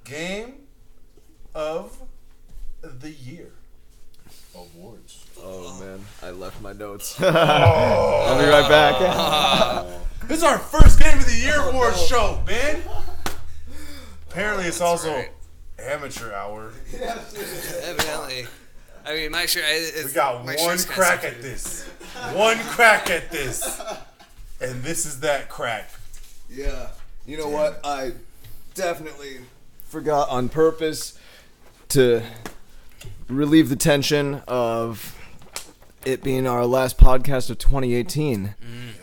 Game of the Year awards. Oh man, I left my notes. Oh. I'll be right back. This is our first Game of the Year awards show, man. Apparently, it's also amateur hour. Evidently. I mean, my shirt. We got one crack at this. One crack at this. And this is that crack. Yeah. You know what? I definitely forgot on purpose to relieve the tension of it being our last podcast of 2018.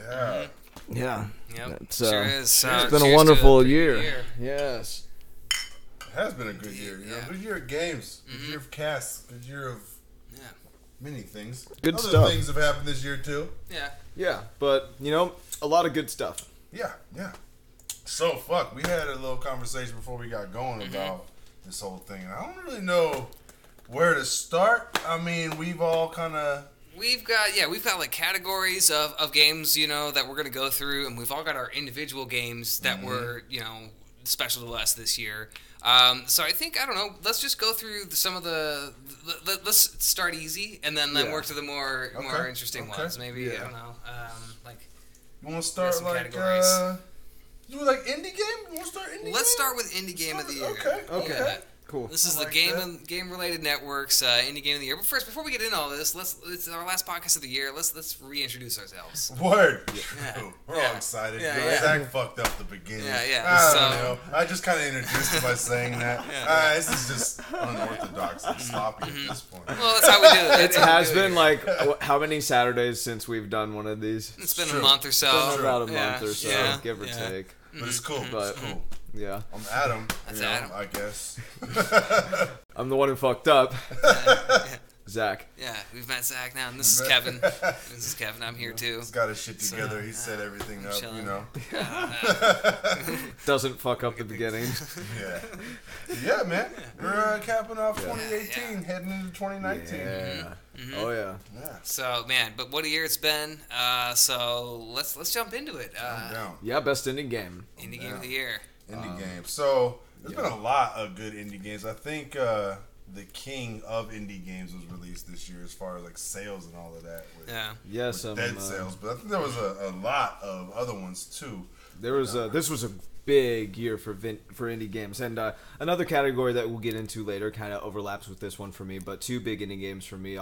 Yeah. Yeah. Yep. It's, Sure is. it's been a wonderful year. Yes. It has been a good year. You know, good year of games. Good year of casts. Good year of many things. Good Other stuff. things have happened this year too. Yeah. Yeah, but, you know, a lot of good stuff. Yeah, yeah. So, we had a little conversation before we got going about this whole thing. And I don't really know where to start. I mean, we've all kind of... We've got like categories of games, you know, that we're going to go through, and we've all got our individual games that were, you know, special to us this year. So I think, I don't know, let's just go through some of let's start easy and then work to the more interesting ones. Maybe, I don't know, like... You want to start like, do like indie game? You want to start indie game? Let's start with indie game of the year. Okay. Yeah. Cool. This is the game related networks indie game of the year. But first, before we get into all this, it's our last podcast of the year. Let's reintroduce ourselves. Word. Yeah. We're all excited. Yeah. Zach fucked up the beginning. Yeah. I don't know. I just kind of introduced it by saying that. This is just unorthodox and sloppy at this point. Well, that's how we do it. It has been like how many Saturdays since we've done one of these? It's been a month or so. Been about a month or so, give or take. But it's cool. But it's cool. Yeah. I'm Adam. That's Adam. I guess. I'm the one who fucked up. Zach. Yeah, we've met Zach now, and this is Kevin. I'm here too. He's got his shit together. He set everything up, chilling. you know. Doesn't fuck up the beginning. Yeah, man. We're capping off 2018, heading into 2019. Yeah. Oh yeah. So man, but what a year it's been. So let's jump into it. Yeah, best indie game. Indie game of the year. Indie game. So there's been a lot of good indie games. I think the king of indie games was released this year, as far as like sales and all of that. With Dead sales, but I think there was a lot of other ones too. There was this was a big year for indie games, and another category that we'll get into later kind of overlaps with this one for me. But two big indie games for me.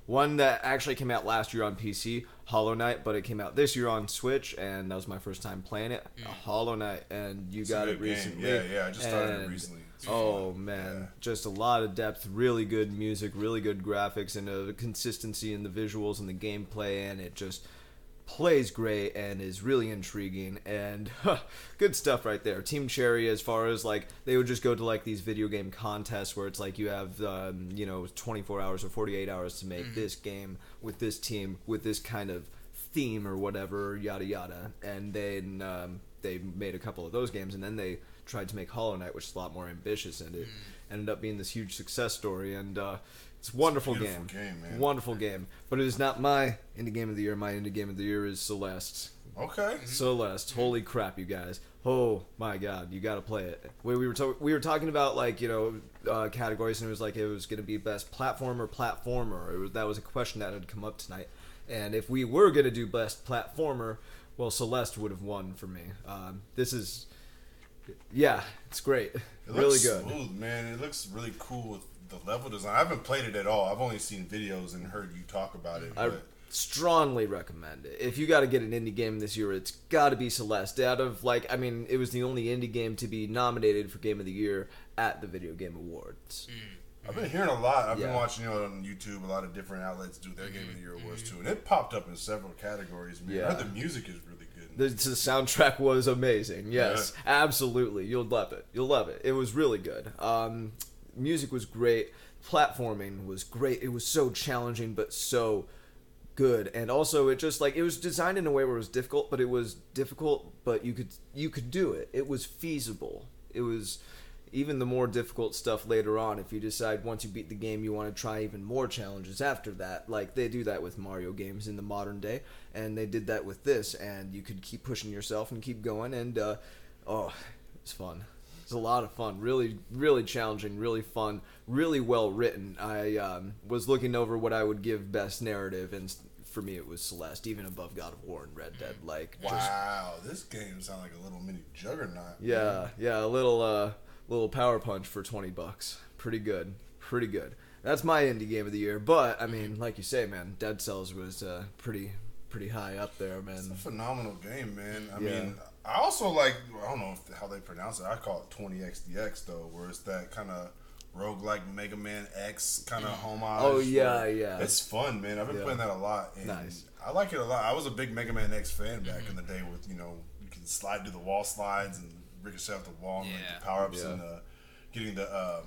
One that actually came out last year on PC, Hollow Knight, but it came out this year on Switch, and that was my first time playing it. Hollow Knight, and you got it recently. Yeah, I just started it recently. Oh man, just a lot of depth, really good music, really good graphics, and a consistency in the visuals and the gameplay, and it just plays great and is really intriguing, and good stuff right there. Team Cherry, as far as like they would just go to like these video game contests where it's like you have 24 hours or 48 hours to make this game with this team with this kind of theme or whatever, yada yada, and then they made a couple of those games, and then they tried to make Hollow Knight, which is a lot more ambitious, and it ended up being this huge success story, and it's a wonderful game. Man. Wonderful game. But it is not my indie game of the year. My indie game of the year is Celeste. Okay. Celeste. Holy crap, you guys. Oh my god, you gotta play it. We were talking about like, categories, and it was like it was gonna be best platformer. That was a question that had come up tonight. And if we were gonna do best platformer, well, Celeste would have won for me. It's great. It really looks good. Smooth, man. It looks really cool with the level design. I haven't played it at all. I've only seen videos and heard you talk about it. I strongly recommend it. If you got to get an indie game this year, it's got to be Celeste. Out of it was the only indie game to be nominated for Game of the Year at the Video Game Awards. I've been hearing a lot. I've been watching on YouTube. A lot of different outlets do their Game of the Year awards too, and it popped up in several categories. Man, I heard the music is really good. The soundtrack was amazing. Yes, absolutely. You'll love it. It was really good. Music was great. Platforming was great. It was so challenging, but so good. And also, it was designed in a way where it was difficult, but it was difficult, but you could do it. It was feasible. It was even the more difficult stuff later on. If you decide once you beat the game, you want to try even more challenges after that. Like they do that with Mario games in the modern day, and they did that with this. And you could keep pushing yourself and keep going. And it's fun. It's a lot of fun. Really, really challenging, really fun, really well written. I was looking over what I would give best narrative, and for me it was Celeste, even above God of War and Red Dead. Like, wow, this game sounds like a little mini juggernaut. Yeah, a little power punch for $20. Pretty good. That's my indie game of the year. But I mean, like you say, man, Dead Cells was pretty high up there, man. It's a phenomenal game, man. I mean, I also like, I don't know how they pronounce it. I call it 20XDX though, where it's that kind of roguelike Mega Man X kind of homage. Oh yeah. It's fun, man. I've been playing that a lot. And nice. I like it a lot. I was a big Mega Man X fan back in the day with, you can slide do the wall slides and ricochet off the wall and like, the power ups and getting the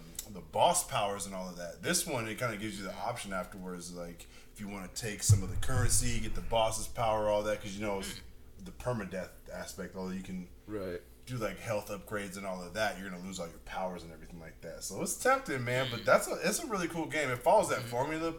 boss powers and all of that. This one, it kind of gives you the option afterwards, like if you want to take some of the currency, get the boss's power, all that, because it's the permadeath aspect. Although you can do like health upgrades and all of that, you're gonna lose all your powers and everything like that. So it's tempting, man. But it's a really cool game. It follows that formula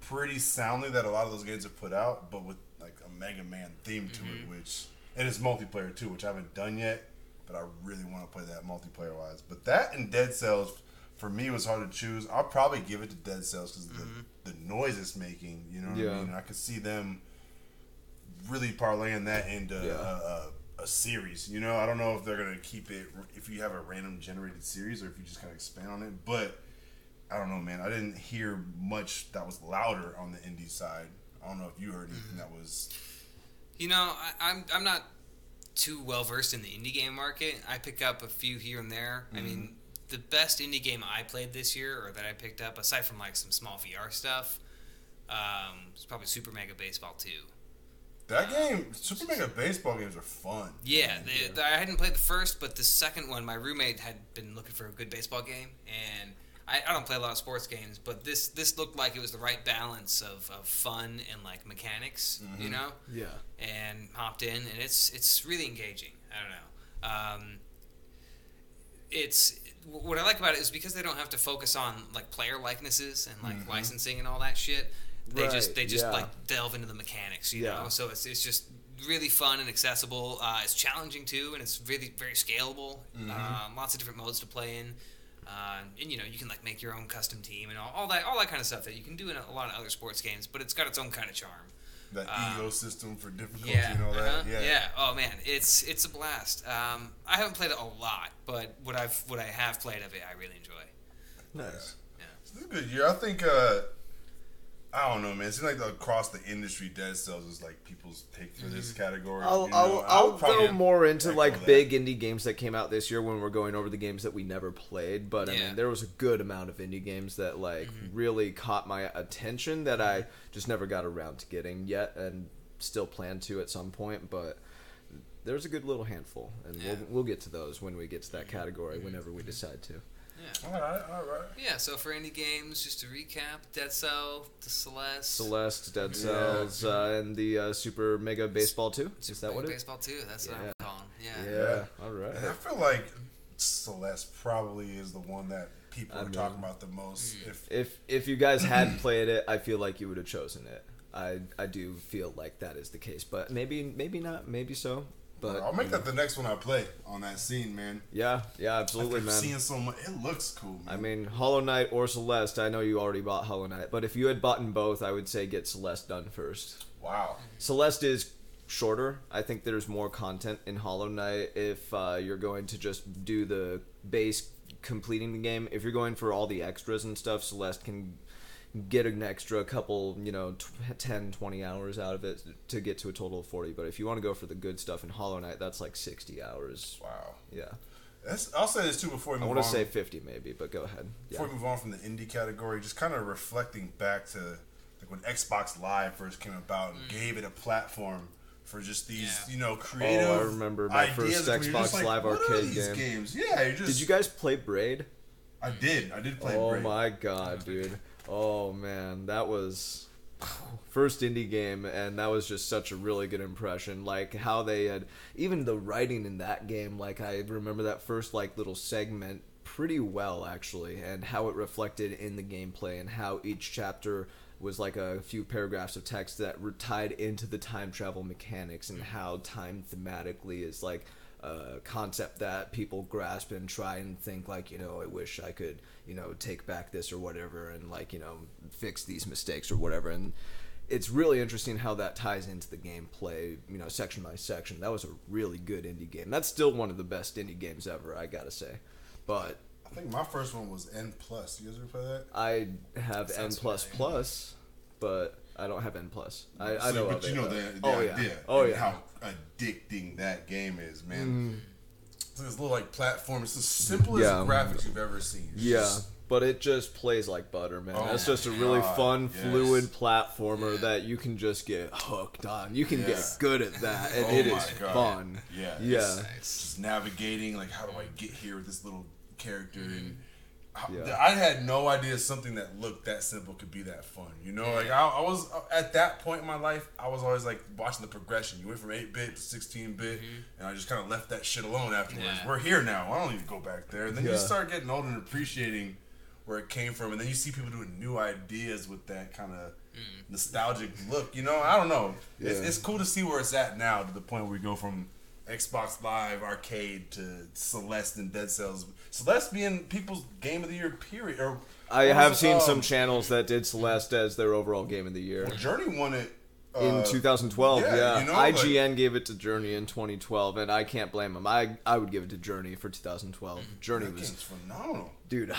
pretty soundly that a lot of those games have put out, but with like a Mega Man theme to it, and it's multiplayer too, which I haven't done yet. But I really want to play that multiplayer wise. But that and Dead Cells for me was hard to choose. I'll probably give it to Dead Cells because the noise it's making. You know what I mean? And I could see them really parlaying that into a series. I don't know if they're gonna keep it if you have a random generated series or if you just kind of expand on it. But I don't know, man. I didn't hear much that was louder on the indie side. I don't know if you heard anything that was. I'm not too well versed in the indie game market. I pick up a few here and there. I mean, the best indie game I played this year, or that I picked up, aside from like some small VR stuff, was probably Super Mega Baseball 2. That game, Super Mega Baseball games are fun. Yeah, I hadn't played the first, but the second one, my roommate had been looking for a good baseball game, and I don't play a lot of sports games, but this looked like it was the right balance of fun and like mechanics, Yeah. And hopped in, and it's really engaging. I don't know. It's what I like about it is because they don't have to focus on like player likenesses and like licensing and all that shit. They just like delve into the mechanics, you know. So it's just really fun and accessible. It's challenging too, and it's really very scalable. Lots of different modes to play in. And you can like make your own custom team and all that kind of stuff that you can do in a lot of other sports games, but it's got its own kind of charm. That ecosystem for difficulty and all that. Yeah. Oh man, it's a blast. I haven't played it a lot, but what I have played of it, I really enjoy. Nice. Yeah. So this is a good year. I think. I don't know, man. It seems like across the industry, Dead Cells is like people's take for this category. I'll go more into like big indie games that came out this year when we're going over the games that we never played. But I mean, there was a good amount of indie games that like really caught my attention that I just never got around to getting yet, and still plan to at some point. But there's a good little handful, and we'll get to those when we get to that category, whenever we decide to. Yeah. All right. Yeah, so for indie games, just to recap, Dead Cell, the Celeste, Dead Cells, and the Super Mega Baseball 2. Is that what it is? Baseball 2, that's what I'm calling. Yeah. All right. And I feel like Celeste probably is the one that people are talking about the most. If you guys hadn't played it, I feel like you would have chosen it. I do feel like that is the case, but maybe not, maybe so. But I'll make that the next one I play on that scene, man. Yeah, absolutely, man. Seeing so much, it looks cool, man. I mean, Hollow Knight or Celeste. I know you already bought Hollow Knight, but if you had bought in both, I would say get Celeste done first. Wow. Celeste is shorter. I think there's more content in Hollow Knight if you're going to just do the base completing the game. If you're going for all the extras and stuff, Celeste can get an extra couple, 10, 20 hours out of it to get to a total of 40. But if you want to go for the good stuff in Hollow Knight, that's like 60 hours. Wow. Yeah. I'll say this too before we move on. I want to say 50 maybe, but go ahead. Before we move on from the indie category, just kind of reflecting back to like when Xbox Live first came about and gave it a platform for just these, creative. Oh, I remember my first Xbox Live arcade game. Games? Yeah, Did you guys play Braid? I did play Braid. Oh my god, dude. Oh man, that was first indie game, and that was just such a really good impression. Like how they had, even the writing in that game, like I remember that first like little segment pretty well actually, and how it reflected in the gameplay, and how each chapter was like a few paragraphs of text that were tied into the time travel mechanics, and how time thematically is like concept that people grasp and try and think like, I wish I could, take back this or whatever and like, fix these mistakes or whatever. And it's really interesting how that ties into the gameplay, section by section. That was a really good indie game. That's still one of the best indie games ever, I gotta say. But I think my first one was N+. You guys ever play that? I have N++, but I don't have N+. I know of it. The idea. Oh, yeah. How addicting that game is, man. It's this little like platform. It's the simplest graphics you've ever seen. But it just plays like butter, man. That's just a really fun, fluid platformer that you can just get hooked on. You can get good at that, and it is fun. It's just navigating, like, how do I get here with this little character? And I had no idea something that looked that simple could be that fun. Like I was at that point in my life, I was always like watching the progression. You went from 8-bit to 16-bit, and I just kind of left that shit alone afterwards. We're here now. I don't need to go back there. And then you start getting older and appreciating where it came from, and then you see people doing new ideas with that kind of nostalgic look. I don't know. It's cool to see where it's at now, to the point where we go from Xbox Live Arcade to Celeste and Dead Cells. Celeste being people's game of the year, period. I have seen some channels that did Celeste as their overall game of the year. Well, Journey won it in 2012. IGN gave it to Journey in 2012, and I can't blame them. I would give it to Journey for 2012. Journey was phenomenal, dude.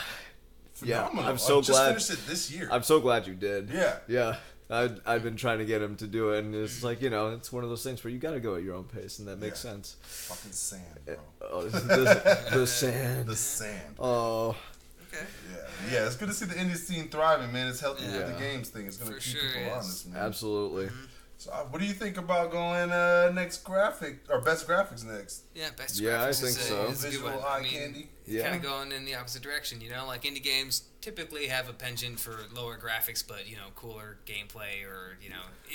Phenomenal. I'm so glad. Just finished it this year. I'm so glad you did. Yeah. I've been trying to get him to do it, and it's like, it's one of those things where you got to go at your own pace, and that makes sense. Fucking sand, bro. The sand. The sand. Oh. Okay. Yeah. It's good to see the indie scene thriving, man. It's helping with the games thing. It's going to keep people honest, man. Absolutely. So, what do you think about going next graphic or best graphics next? Yeah, best graphics. Yeah, I think so. Visual eye candy. Kind of going in the opposite direction, like indie games typically have a penchant for lower graphics, but cooler gameplay or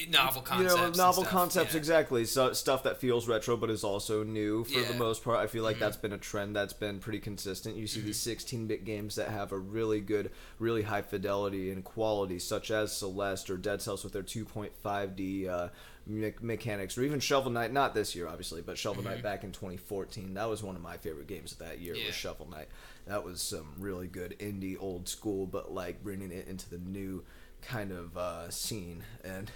novel concepts. Novel concepts, exactly. So stuff that feels retro but is also new for the most part. I feel like that's been a trend that's been pretty consistent. You see these 16-bit games that have a really good, really high fidelity and quality, such as Celeste or Dead Cells with their 2.5D mechanics, or even Shovel Knight, not this year obviously, but Shovel Knight back in 2014. That was one of my favorite games of that year. Was Shovel Knight. That was some really good indie old school, but like bringing it into the new kind of scene, and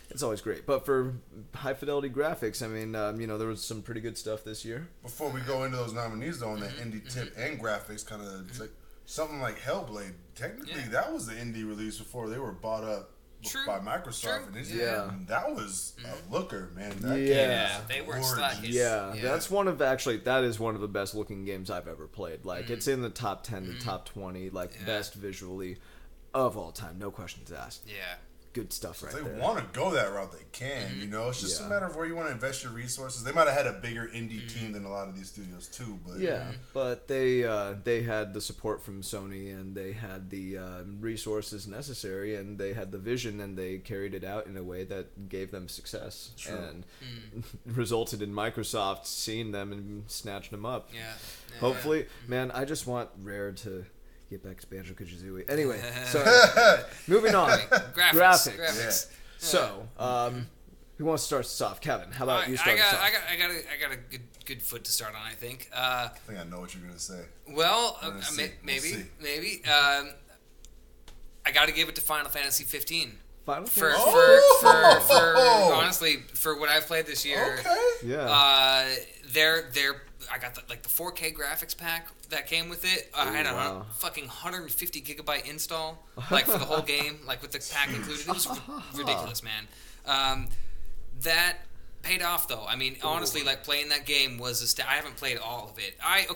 it's always great. But for high fidelity graphics, I mean, there was some pretty good stuff this year. Before we go into those nominees though, on that indie tip and graphics, kind of like something like Hellblade, technically that was the indie release before they were bought up by Microsoft, and that was a looker, man. That game they weren't slacking. That's that is one of the best looking games I've ever played. Like it's in the top 10 to top 20, like best visually of all time, no questions asked. Good stuff right there. If they want to go that route, they can. It's just a matter of where you want to invest your resources. They might have had a bigger indie team than a lot of these studios too, but but they had the support from Sony, and they had the resources necessary, and they had the vision, and they carried it out in a way that gave them success and resulted in Microsoft seeing them and snatching them up. Hopefully, man, I just want Rare to get back to Banjo-Kazooie. Anyway, so moving on. Graphics. So, who wants to start us off? Kevin, how about you start us off? I got a good foot to start on, I think. I think I know what you're going to say. Well, maybe. I got to give it to Final Fantasy 15. For honestly, for what I've played this year. I got the 4K graphics pack that came with it. I had a fucking 150 gigabyte install, like for the whole game, like with the pack included. It was ridiculous, man. That paid off though. I mean, honestly, like playing that game was I haven't played all of it. I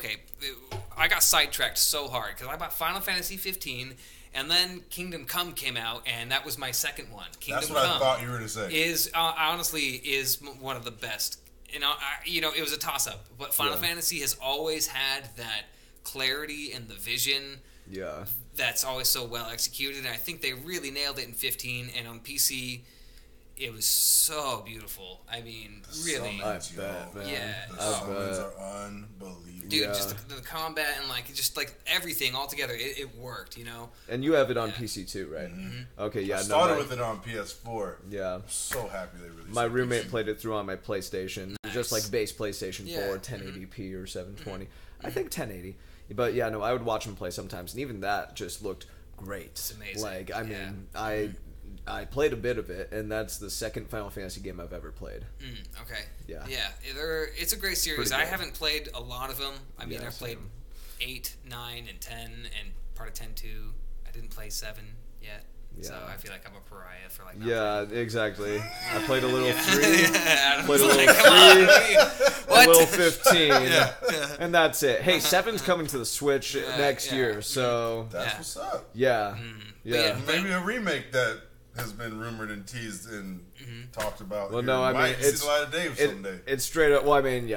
got sidetracked so hard because I bought Final Fantasy 15. And then Kingdom Come came out, and that was my second one. That's what I thought you were going to say. Is honestly one of the best. It was a toss-up, but Final Fantasy has always had that clarity and the vision. That's always so well executed, and I think they really nailed it in 15. And on PC, it was so beautiful. I mean, really. I bet, man. The summons are unbelievable. Dude, just the combat and just everything all together, it worked, And you have it on PC too, right? Okay, I started with it on PS4. Yeah. I'm so happy they released it. My roommate played it through on my PlayStation. just like base PlayStation 4, 1080p or 720. I think 1080. But yeah, no, I would watch him play sometimes, and even that just looked great. It's amazing. Like, I mean, I played a bit of it, and that's the second Final Fantasy game I've ever played. Okay. Yeah. Yeah. It's a great series. I haven't played a lot of them. I mean, I've played 8, 9, and 10, and part of 10 too. I didn't play 7 yet. Yeah. So I feel like I'm a pariah for like. Exactly. I played a little 3, played a little 15, and that's it. Hey, 7's coming to the Switch next year, so that's what's up. Yeah, maybe a remake that has been rumored and teased and talked about. Well, no, I mean it's see the light of day someday. It's straight up. Well, I mean,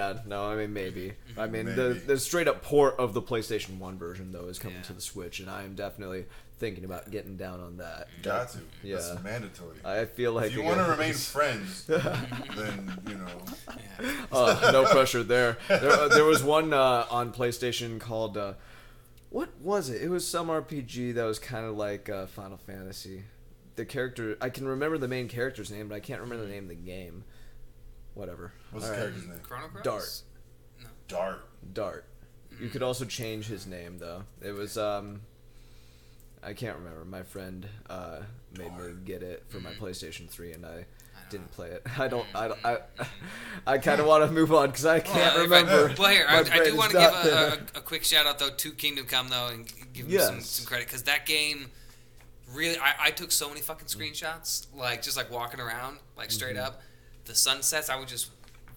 maybe. I mean, the straight up port of the PlayStation 1 version though is coming to the Switch, and I am definitely thinking about getting down on that. Got to. Yeah. That's mandatory. I feel like if you want to remain friends, then no pressure there. There was one on PlayStation called what was it? It was some RPG that was kind of like Final Fantasy. The character, I can remember the main character's name, but I can't remember the name of the game. Whatever. What's the character's name? Chrono Cross? Dart. No. Dart. You could also change his name though. It was I can't remember. My friend made me get it for my PlayStation 3, and I didn't play it. I kind of want to move on because I can't remember. Well, here I do want to give a quick shout out though to Kingdom Come though, and give them some credit because that game. Really, I took so many fucking screenshots, like just like walking around, like straight up. The sunsets, I would just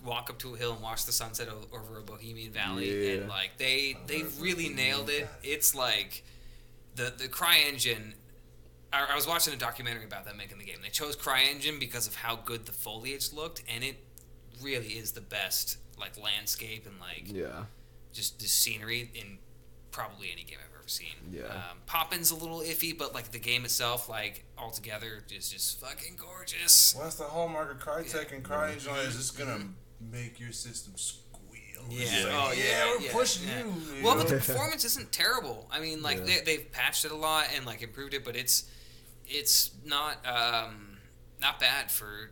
walk up to a hill and watch the sunset over a Bohemian Valley, and like they really nailed it. It's like the CryEngine. I was watching a documentary about them making the game. They chose CryEngine because of how good the foliage looked, and it really is the best like landscape and like just the scenery in probably any game I've ever seen. Poppin's a little iffy, but like the game itself, like altogether, is just fucking gorgeous. Well, that's the hallmark of Crytek and CryEngine is just gonna make your system squeal. We're pushing you. Well, but the performance isn't terrible. I mean, like they've patched it a lot and like improved it, but it's not bad for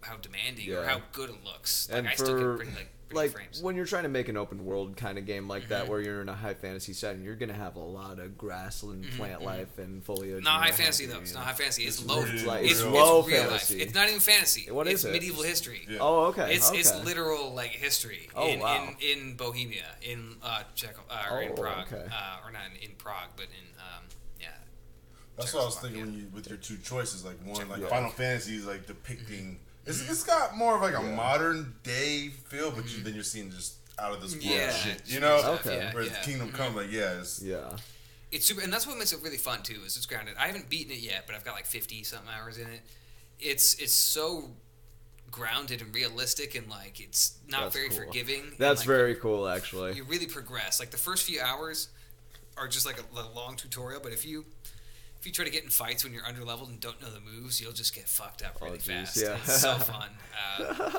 how demanding or how good it looks. Like, and I still get pretty like frames. when you're trying to make an open world kind of game like that, where you're in a high fantasy setting, you're gonna have a lot of grassland plant life and foliage. Not high fantasy though. It's not high fantasy. It's low. It's low real fantasy. Life. It's not even fantasy. What is it? It's medieval history. Yeah. Oh, okay. It's literal like history. Wow. In Bohemia, in Czech, or in Prague, okay. Or not in Prague, but in That's what I was thinking with your two choices. Like one, like Final Fantasy is like depicting. It's got more of like a modern day feel, but then you're seeing just out of this world shit, Okay. Whereas Kingdom Come, like it's super, and that's what makes it really fun too. Is it's grounded. I haven't beaten it yet, but I've got like 50 something hours in it. It's so grounded and realistic, and like it's not very forgiving. That's very cool, actually. You really progress. Like the first few hours are just like a long tutorial, but if you try to get in fights when you're underleveled and don't know the moves, you'll just get fucked up really fast. Yeah. It's so fun.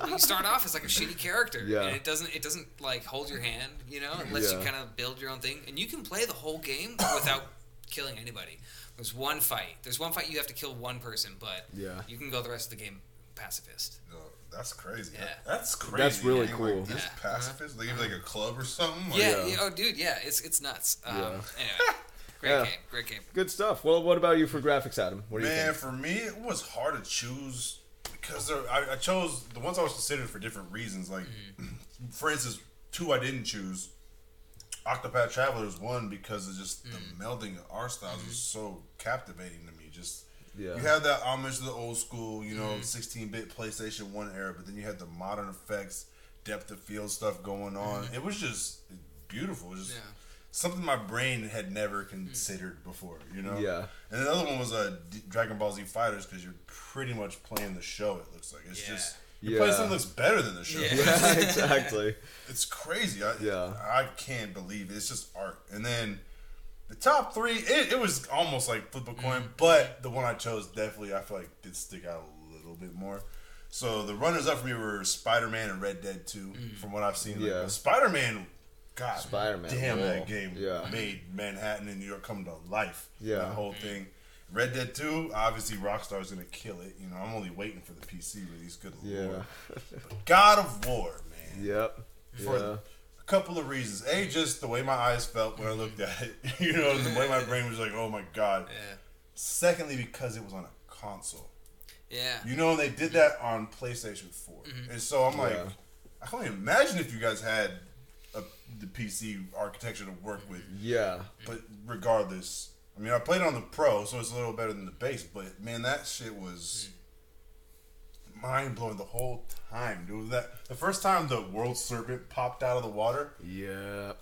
You start off as like a shitty character, and it doesn't like hold your hand, it lets you kind of build your own thing, and you can play the whole game without killing anybody. There's one fight you have to kill one person, but you can go the rest of the game pacifist. No, that's crazy. Yeah. That's crazy. That's really cool. Like, this pacifist? They give like a club or something? Like, oh dude, it's nuts. Anyway. Great game. Good stuff. Well, what about you for graphics, Adam? What do you think? Man, for me, it was hard to choose because I chose the ones I was considered for different reasons. Like, for instance, 2 I didn't choose. Octopath Traveler is 1 because of just the melding of art styles was so captivating to me. Just you have that homage to the old school, 16-bit PlayStation 1 era, but then you had the modern effects, depth of field stuff going on. It was just beautiful. It was just something my brain had never considered before, Yeah. And the other one was Dragon Ball Z Fighters because you're pretty much playing the show. It looks like it's just you're playing something that's better than the show. Yeah, exactly. It's crazy. I can't believe it. It's just art. And then the top 3, it was almost like flip a coin, but the one I chose definitely I feel like did stick out a little bit more. So the runners up for me were Spider-Man and Red Dead 2. From what I've seen, Spider-Man. God Spider-Man. Damn, that game made Manhattan and New York come to life. Yeah. That whole thing. Red Dead 2, obviously Rockstar's gonna kill it. You know, I'm only waiting for the PC release. Good lord. But God of War, man. Yep. For a couple of reasons. A, just the way my eyes felt when I looked at it. You know, the way my brain was like, oh my god. Yeah. Secondly, because it was on a console. Yeah. You know, they did that on PlayStation 4. And so I'm like, I can't even imagine if you guys had the PC architecture to work with. Yeah. But regardless, I mean, I played it on the Pro, so it's a little better than the base. But man, that shit was mind blowing the whole time, dude. The first time the World Serpent popped out of the water. Yeah.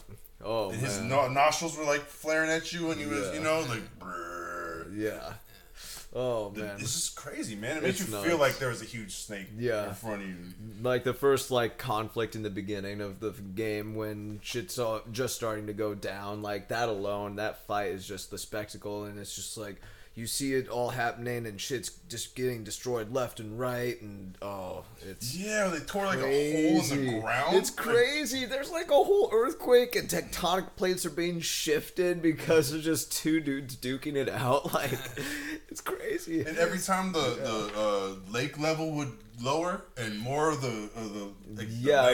Oh, and his nostrils were like flaring at you, and he was, you know, like. Brrr. Yeah. Oh man, this is crazy, man. It makes you feel like there was a huge snake in front of you. Like the first conflict in the beginning of the game when shit's just starting to go down, like that alone, that fight is just the spectacle, and it's just like you see it all happening and shit's just getting destroyed left and right, and it's they tore like a hole in the ground. It's crazy. There's like a whole earthquake and tectonic plates are being shifted because there's just two dudes duking it out. Like it's crazy. And every time the lake level would lower and more of the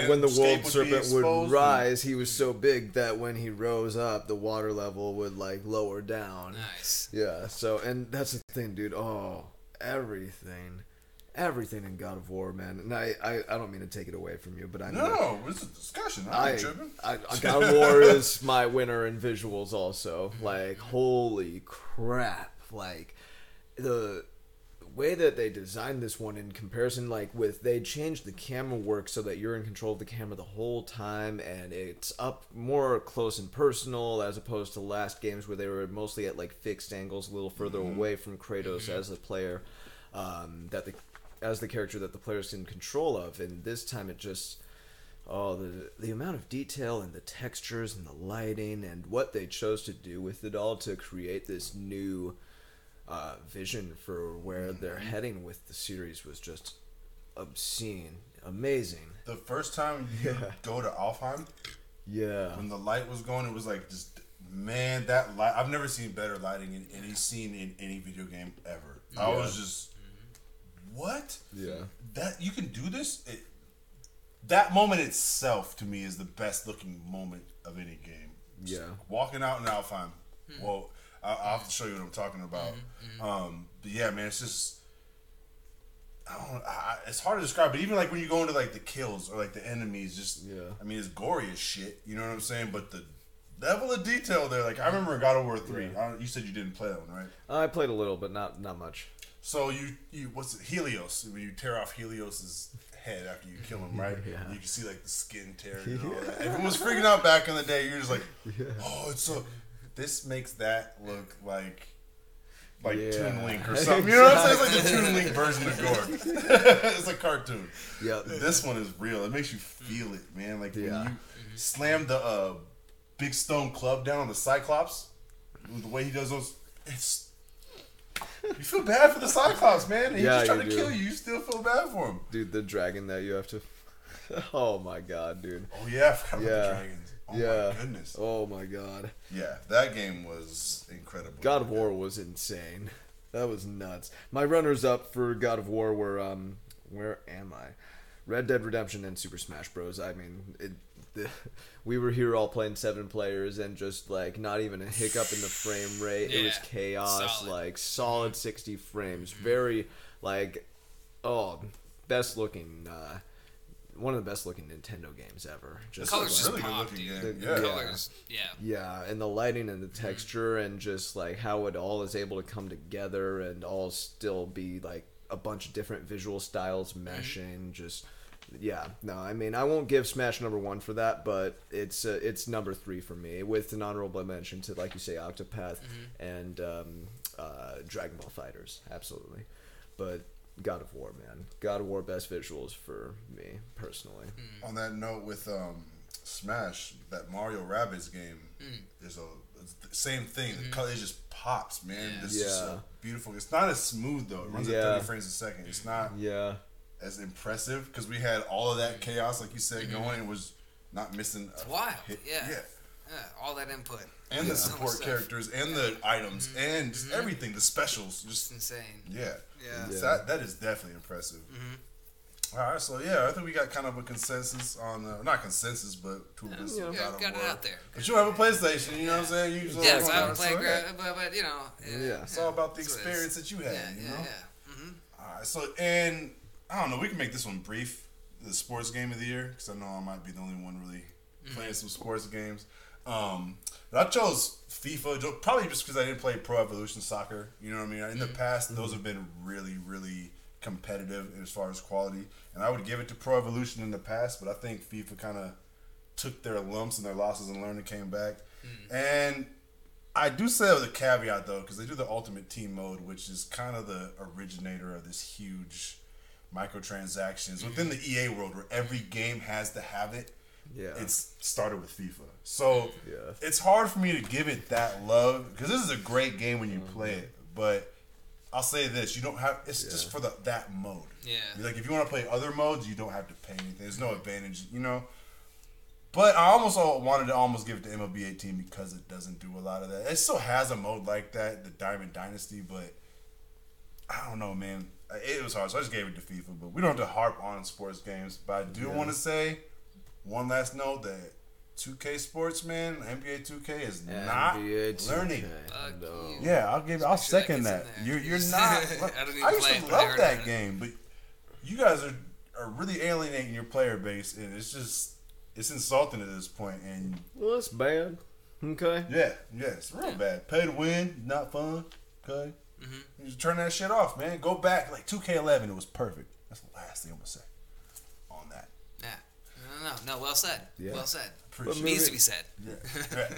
when the World Serpent would rise, he was so big that when he rose up, the water level would like lower down. Nice. Yeah. So, and that's the thing, dude. Oh, everything in God of War, man. And I don't mean to take it away from you, but I know. No, it's a discussion. I'm tripping. God of War is my winner in visuals also. Like, holy crap. Like, the way that they designed this one in comparison, like they changed the camera work so that you're in control of the camera the whole time, and it's up more close and personal as opposed to last games where they were mostly at like fixed angles a little further away from Kratos as the player, as the character that the player's in control of. And this time it just the amount of detail and the textures and the lighting and what they chose to do with it all to create this new vision for where they're heading with the series was just obscene, amazing. The first time you go to Alfheim, when the light was going, it was like just, man, that light. I've never seen better lighting in any scene in any video game ever. I was just, what? Yeah. That you can do this? That moment itself to me is the best looking moment of any game. Just walking out in Alfheim. Well, I'll have to show you what I'm talking about. But yeah, man, it's just, it's hard to describe. But even like when you go into like the kills or like the enemies, just I mean, it's gory as shit. You know what I'm saying? But the level of detail there, like I remember in God of War 3. You said you didn't play that one, right? I played a little, but not much. So you what's it, Helios? When you tear off Helios's head after you kill him, right? And you can see like the skin tearing and all that. Everyone was freaking out back in the day. You're just like, oh, it's so. This makes that look like Toon Link or something. You know what I'm saying? It's like the Toon Link version of Gore. It's a cartoon. Yeah. This one is real. It makes you feel it, man. Like when you slam the big stone club down on the Cyclops, the way he does those, you feel bad for the Cyclops, man. And he's just trying to kill you. You still feel bad for him. Dude, the dragon that you have to... Oh my god, dude. Oh yeah, I forgot about the dragons. Oh my goodness. Oh my god. Yeah, that game was incredible. God of War was insane. That was nuts. My runners up for God of War were where am I? Red Dead Redemption and Super Smash Bros. I mean, we were here all playing 7 players and just like not even a hiccup in the frame rate. It was chaos, solid 60 frames. Very best looking one of the best looking Nintendo games ever. Just the colors really pop, dude. The colors, and the lighting and the texture and just like how it all is able to come together and all still be like a bunch of different visual styles meshing. Just I mean, I won't give Smash number 1 for that, but it's number 3 for me with an honorable mention to, like you say, Octopath and Dragon Ball FighterZ, absolutely. But God of War, man. God of War, best visuals for me, personally. On that note, with Smash, that Mario Rabbids game is it's the same thing. The color, it just pops, man. It's just so beautiful. It's not as smooth, though. It runs at 30 frames a second. It's not as impressive, because we had all of that chaos, like you said, going. It was not missing it's wild. hit. Yeah. all that input. And the support characters, and the items, and just everything, the specials. Just insane. Yeah. That is definitely impressive. All right, so I think we got kind of a consensus on, not consensus, but two of us got it out there. But you have a PlayStation, you know what I'm saying? You usually I haven't played, but you know. It's all about the experience that you had, you know? All right, so, and I don't know, we can make this one brief, the sports game of the year, because I know I might be the only one really playing some sports games. But I chose FIFA, probably just because I didn't play Pro Evolution Soccer, you know what I mean? In the past, those have been really, really competitive as far as quality, and I would give it to Pro Evolution in the past, but I think FIFA kind of took their lumps and their losses and learned and came back. And I do say with a caveat though, because they do the Ultimate Team mode, which is kind of the originator of this huge microtransactions within the EA world, where every game has to have it. It's started with FIFA, so it's hard for me to give it that love, because this is a great game when you play it, but I'll say this: you don't have. It's just for that mode. Like if you want to play other modes, you don't have to pay anything. There's no advantage, you know. But I almost wanted to give it to MLB 18 because it doesn't do a lot of that. It still has a mode like that, the Diamond Dynasty, but I don't know, man. It was hard, so I just gave it to FIFA. But we don't have to harp on sports games. But I do want to say one last note that 2K Sports, man, NBA 2K is not learning. I'll second that. You're not. I used to love that game, but you guys are really alienating your player base, and it's insulting at this point. And it's bad. Okay. It's real bad. Pay to win, not fun. Okay. You just turn that shit off, man. Go back like 2K11. It was perfect. That's the last thing I'm gonna say on that. No. Well said. Well said. Needs to be said.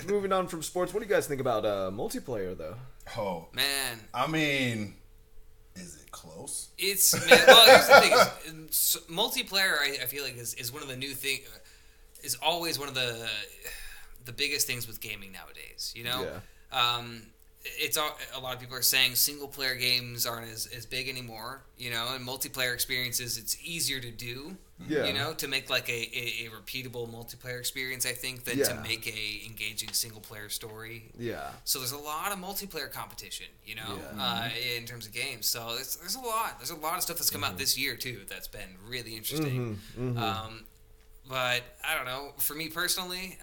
Moving on from sports, what do you guys think about multiplayer, though? Oh man, I mean, is it close? It's well. Here's the thing: multiplayer. I feel like is one of the new things. Is always one of the biggest things with gaming nowadays. You know. It's a lot of people are saying single player games aren't as big anymore, you know, and multiplayer experiences, it's easier to do, you know, to make like a repeatable multiplayer experience, I think, than to make a engaging single player story. So there's a lot of multiplayer competition, you know, in terms of games. So there's a lot of stuff that's come out this year too that's been really interesting. But I don't know. For me personally,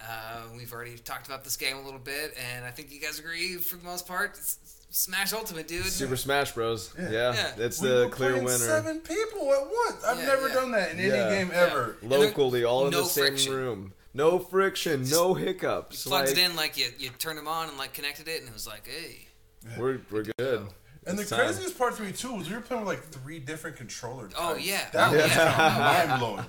we've already talked about this game a little bit, and I think you guys agree for the most part. It's Smash Ultimate, dude. Super Smash Bros. Yeah. It's the clear winner. 7 people at once. I've never done that in any game ever. Locally, all in the same room. No friction, no hiccups. You plugged it in, like you turned them on and like connected it, and it was like, hey, we're good. And the craziest part to me too was we were playing with like 3 different controller types. Oh yeah, that was mind blowing.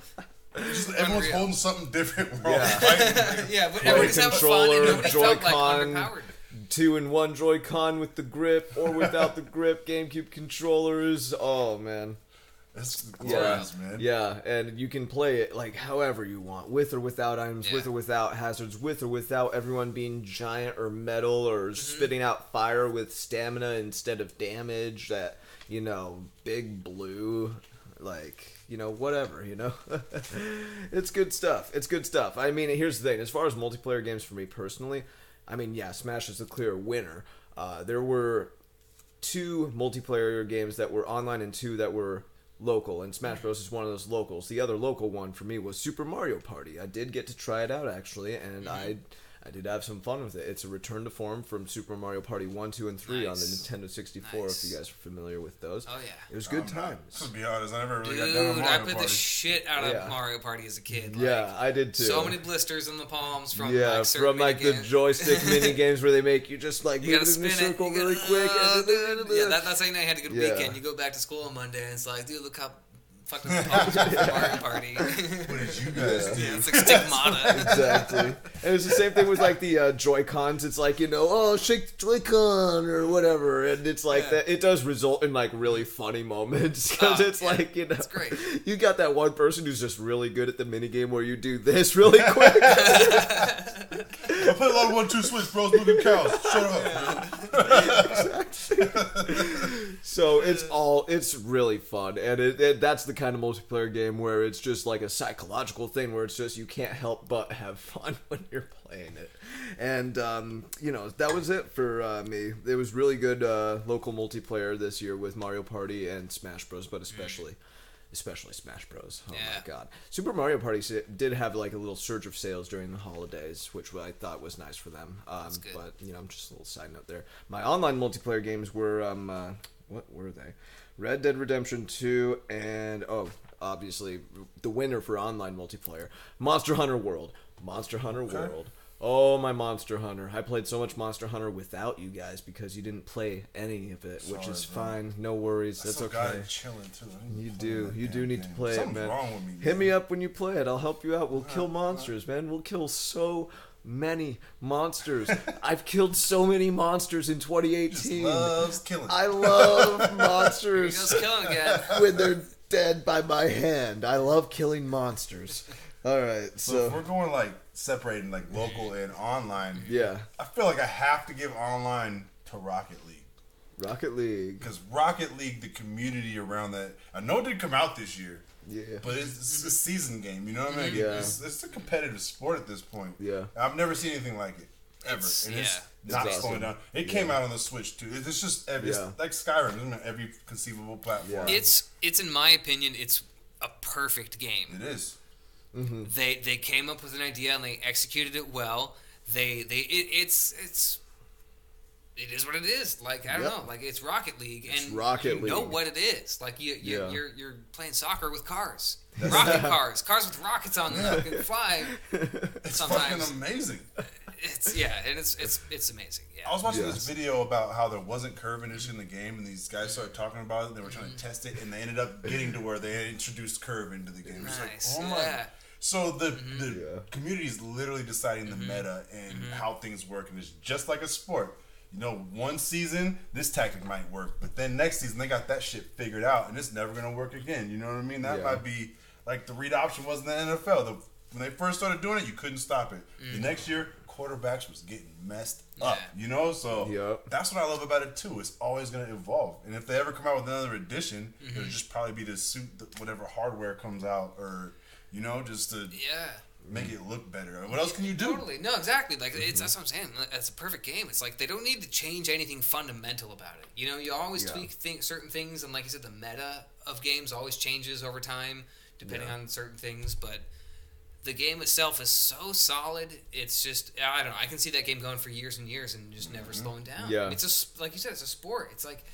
Everyone's holding something different. We're all fighting. But everybody's having fun and nobody felt like underpowered. 2-in-1 Joy-Con with the grip or without the grip. GameCube controllers. Oh man, that's glorious, man. Yeah, and you can play it like however you want, with or without items, with or without hazards, with or without everyone being giant or metal or spitting out fire with stamina instead of damage. That, you know, big blue, like, you know, whatever, you know. It's good stuff. I mean, here's the thing. As far as multiplayer games for me personally, I mean, Smash is the clear winner. There were 2 multiplayer games that were online and 2 that were local, and Smash Bros. Is one of those locals. The other local one for me was Super Mario Party. I did get to try it out, actually, and I did have some fun with it. It's a return to form from Super Mario Party 1, 2, and 3 on the Nintendo 64, if you guys are familiar with those. Oh, yeah. It was good times. To be honest, I never really got done with Mario Party. I played the shit out of Mario Party as a kid. Like, I did too. So many blisters in the palms from the joystick mini games where they make you just like move in a circle really quick. That's how you know you had a good weekend. You go back to school on Monday and it's like, dude, look how fucking Mario Party. What did you guys do? It's like stigmata. Exactly. And it's the same thing with like the Joy-Cons. It's like, you know, shake the Joy-Con or whatever, and it's like that. It does result in like really funny moments because it's like, you know, it's great. You got that one person who's just really good at the minigame where you do this really quick. I play a lot of 1-2 switch, bros, moving cows. Shut up. Exactly. So it's really fun, and that's the kind of multiplayer game where it's just like a psychological thing where it's just you can't help but have fun when you're playing it. And that was it for me. It was really good local multiplayer this year with Mario Party and Smash Bros, but especially Smash Bros. Oh my god. Super Mario Party did have like a little surge of sales during the holidays, which I thought was nice for them. That's good. But, just a little side note there. My online multiplayer games were, what were they? Red Dead Redemption 2 and, obviously, the winner for online multiplayer, Monster Hunter World. World. Oh, my Monster Hunter. I played so much Monster Hunter without you guys because you didn't play any of it, which is fine. No worries. That's okay. Chilling too. You do need to play it, man. Wrong with me, Hit me up when you play it. I'll help you out. We'll kill monsters, man. We'll kill so many monsters. I've killed so many monsters in 2018. Just loves killing. I love monsters. He goes killing again. When they're dead by my hand. I love killing monsters. All right, so if we're going like separating like local and online, yeah, I feel like I have to give online to Rocket League. Because Rocket League, the community around that, I know it didn't come out this year. Yeah, but it's a season game. You know what I mean? Yeah. It's a competitive sport at this point. Yeah, I've never seen anything like it ever, it's not slowing down. It came out on the Switch too. It's just it's like Skyrim, isn't it? Every conceivable platform. Yeah. It's in my opinion, it's a perfect game. It is. Mm-hmm. They came up with an idea and they executed it well. It is what it is. Like I don't know. Like it's Rocket League, and you know what it is. Like you're playing soccer with cars, rocket cars with rockets on them that can fly. It's fucking amazing. It's amazing. Yeah. I was watching this video about how there wasn't curve initially in the game, and these guys started talking about it. And they were trying to test it, and they ended up getting to where they introduced curve into the game. Nice. It's like, oh my. So the community is literally deciding the meta and how things work, and it's just like a sport. One season this tactic might work, but then next season they got that shit figured out, and it's never gonna work again. You know what I mean? That might be like the read option was in the NFL. When they first started doing it, you couldn't stop it. The next year, quarterbacks was getting messed up. So that's what I love about it too. It's always gonna evolve, and if they ever come out with another edition, it'll just probably be to suit whatever hardware comes out, or just to make it look better. What else can you do? Totally. No, exactly. Like that's what I'm saying. It's a perfect game. It's like they don't need to change anything fundamental about it. You always tweak certain things, and like you said, the meta of games always changes over time depending on certain things. But the game itself is so solid. It's just I don't know. I can see that game going for years and years and just never slowing down. Yeah. It's like you said, it's a sport. It's like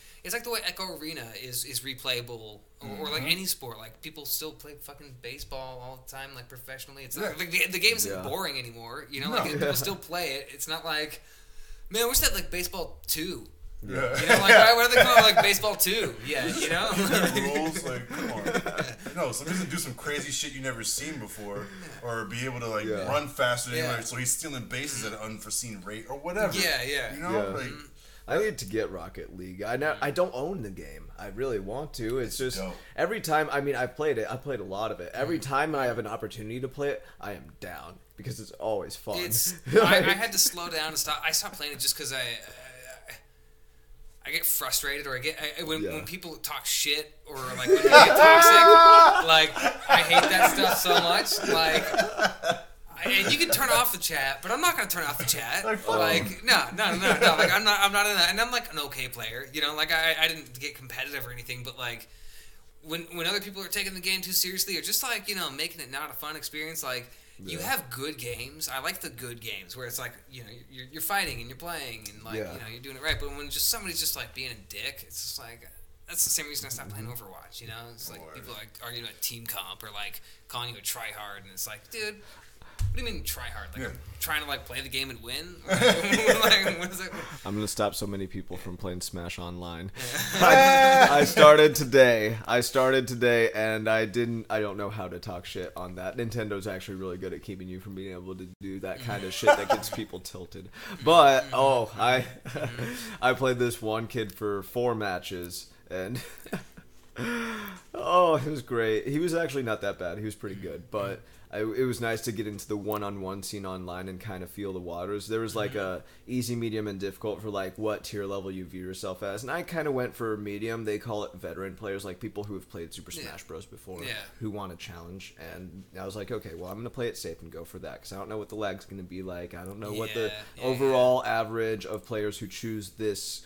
the way Echo Arena is replayable, or like any sport. Like people still play fucking baseball all the time, like professionally. It's not like the game isn't boring anymore. Like people still play it. It's not like, man, I wish they had like baseball 2. Yeah. Like why do they call it like baseball 2? Yeah, rules, like come on. Somebody's gonna do some crazy shit you never seen before, or be able to like run faster than anywhere. So he's stealing bases at an unforeseen rate or whatever. Like. I need to get Rocket League. I don't own the game. I really want to. It's just every time. I mean, I've played it. I played a lot of it. Every time I have an opportunity to play it, I am down because it's always fun. I had to slow down and stop. I stopped playing it just because I get frustrated, or when people talk shit, or like when they get toxic. Like I hate that stuff so much. Like. And you can turn off the chat, but I'm not going to turn off the chat. No. Like I'm not in that, and I'm like an okay player. Like I didn't get competitive or anything, but like when other people are taking the game too seriously, or just like making it not a fun experience, like you have good games. I like the good games where it's like you're fighting and you're playing and like you're doing it right. But when just somebody's just like being a dick, it's just like. That's the same reason I stopped playing Overwatch. It's like people like arguing about team comp or like calling you a tryhard, and it's like, dude. What do you mean try hard? Like I'm trying to like play the game and win? What is it? I'm gonna stop so many people from playing Smash Online. I started today, and I don't know how to talk shit on that. Nintendo's actually really good at keeping you from being able to do that kind of shit that gets people tilted. But I played this one kid for 4 matches, and it was great. He was actually not that bad. He was pretty good, but it was nice to get into the one-on-one scene online and kind of feel the waters. There was like a easy, medium, and difficult for like what tier level you view yourself as, and I kind of went for medium. They call it veteran players, like people who have played Super Smash Bros. Before, who want a challenge. And I was like, okay, well, I'm gonna play it safe and go for that because I don't know what the lag's gonna be like. I don't know what the overall average of players who choose this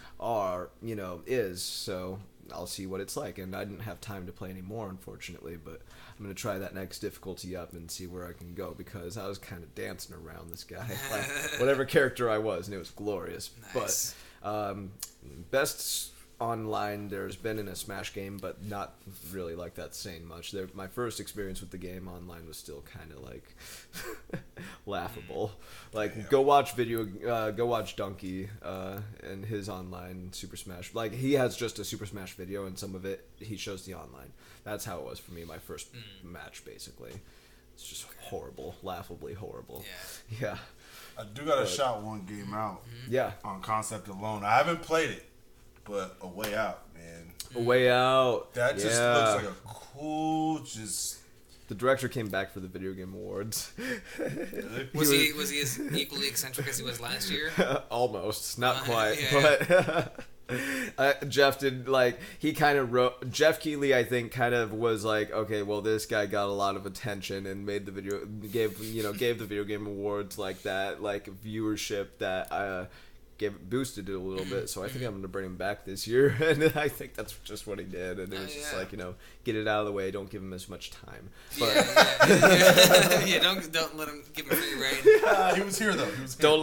is. So I'll see what it's like. And I didn't have time to play anymore, unfortunately, but I'm going to try that next difficulty up and see where I can go because I was kind of dancing around this guy, like whatever character I was, and it was glorious. Nice. But best online there's been in a Smash game, but not really like that saying much. My first experience with the game online was still kind of like laughable. Like go watch Donkey and his online Super Smash. Like he has just a Super Smash video, and some of it he shows the online. That's how it was for me. My first match, basically. It's just horrible, laughably horrible. Yeah. I do got to shout one game out. Yeah. On concept alone, I haven't played it. But A Way Out, man. A Way Out. That just looks like a cool, The director came back for the Video Game Awards. Was he as equally eccentric as he was last year? Almost. Not quite. But Jeff did, like, he kind of wrote... Jeff Keighley, I think, kind of was like, okay, well, this guy got a lot of attention and made the video... Gave the Video Game Awards, like, that, like, viewership that... boosted it a little bit, so I think I'm going to bring him back this year, and I think that's just what he did, and it was just like, get it out of the way, don't give him as much time. But don't let him give him free reign. He was here, though. Don't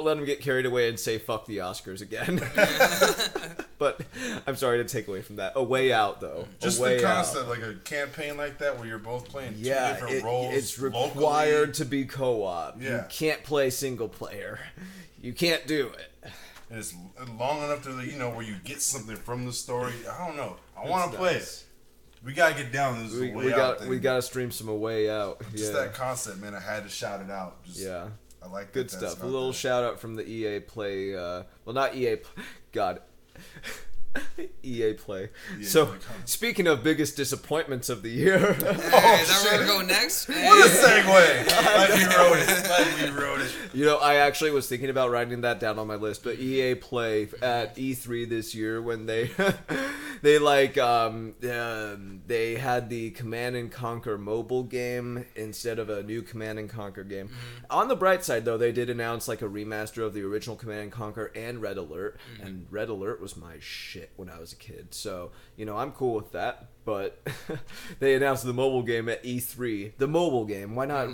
let him get carried away and say, fuck the Oscars again. But I'm sorry to take away from that. A Way Out, though. Just the concept, like a campaign like that, where you're both playing two different roles. It's required to be co-op. You can't play single player. You can't do it. And it's long enough to, where you get something from the story. I don't know. I want to play it. We got to get down to this Way Out thing. We got to stream some A Way Out. Just that concept, man. I had to shout it out. I like good stuff. A little shout out from the EA Play. Not EA. God. EA Play. So, speaking of biggest disappointments of the year. Is that where we're going next? What a segue! Like we wrote it. I actually was thinking about writing that down on my list, but EA Play at E3 this year when they they had the Command and Conquer mobile game instead of a new Command and Conquer game. On the bright side, though, they did announce like a remaster of the original Command and Conquer and Red Alert, and Red Alert was my shit when I was a kid, so I'm cool with that. But they announced the mobile game at E3. The mobile game, why not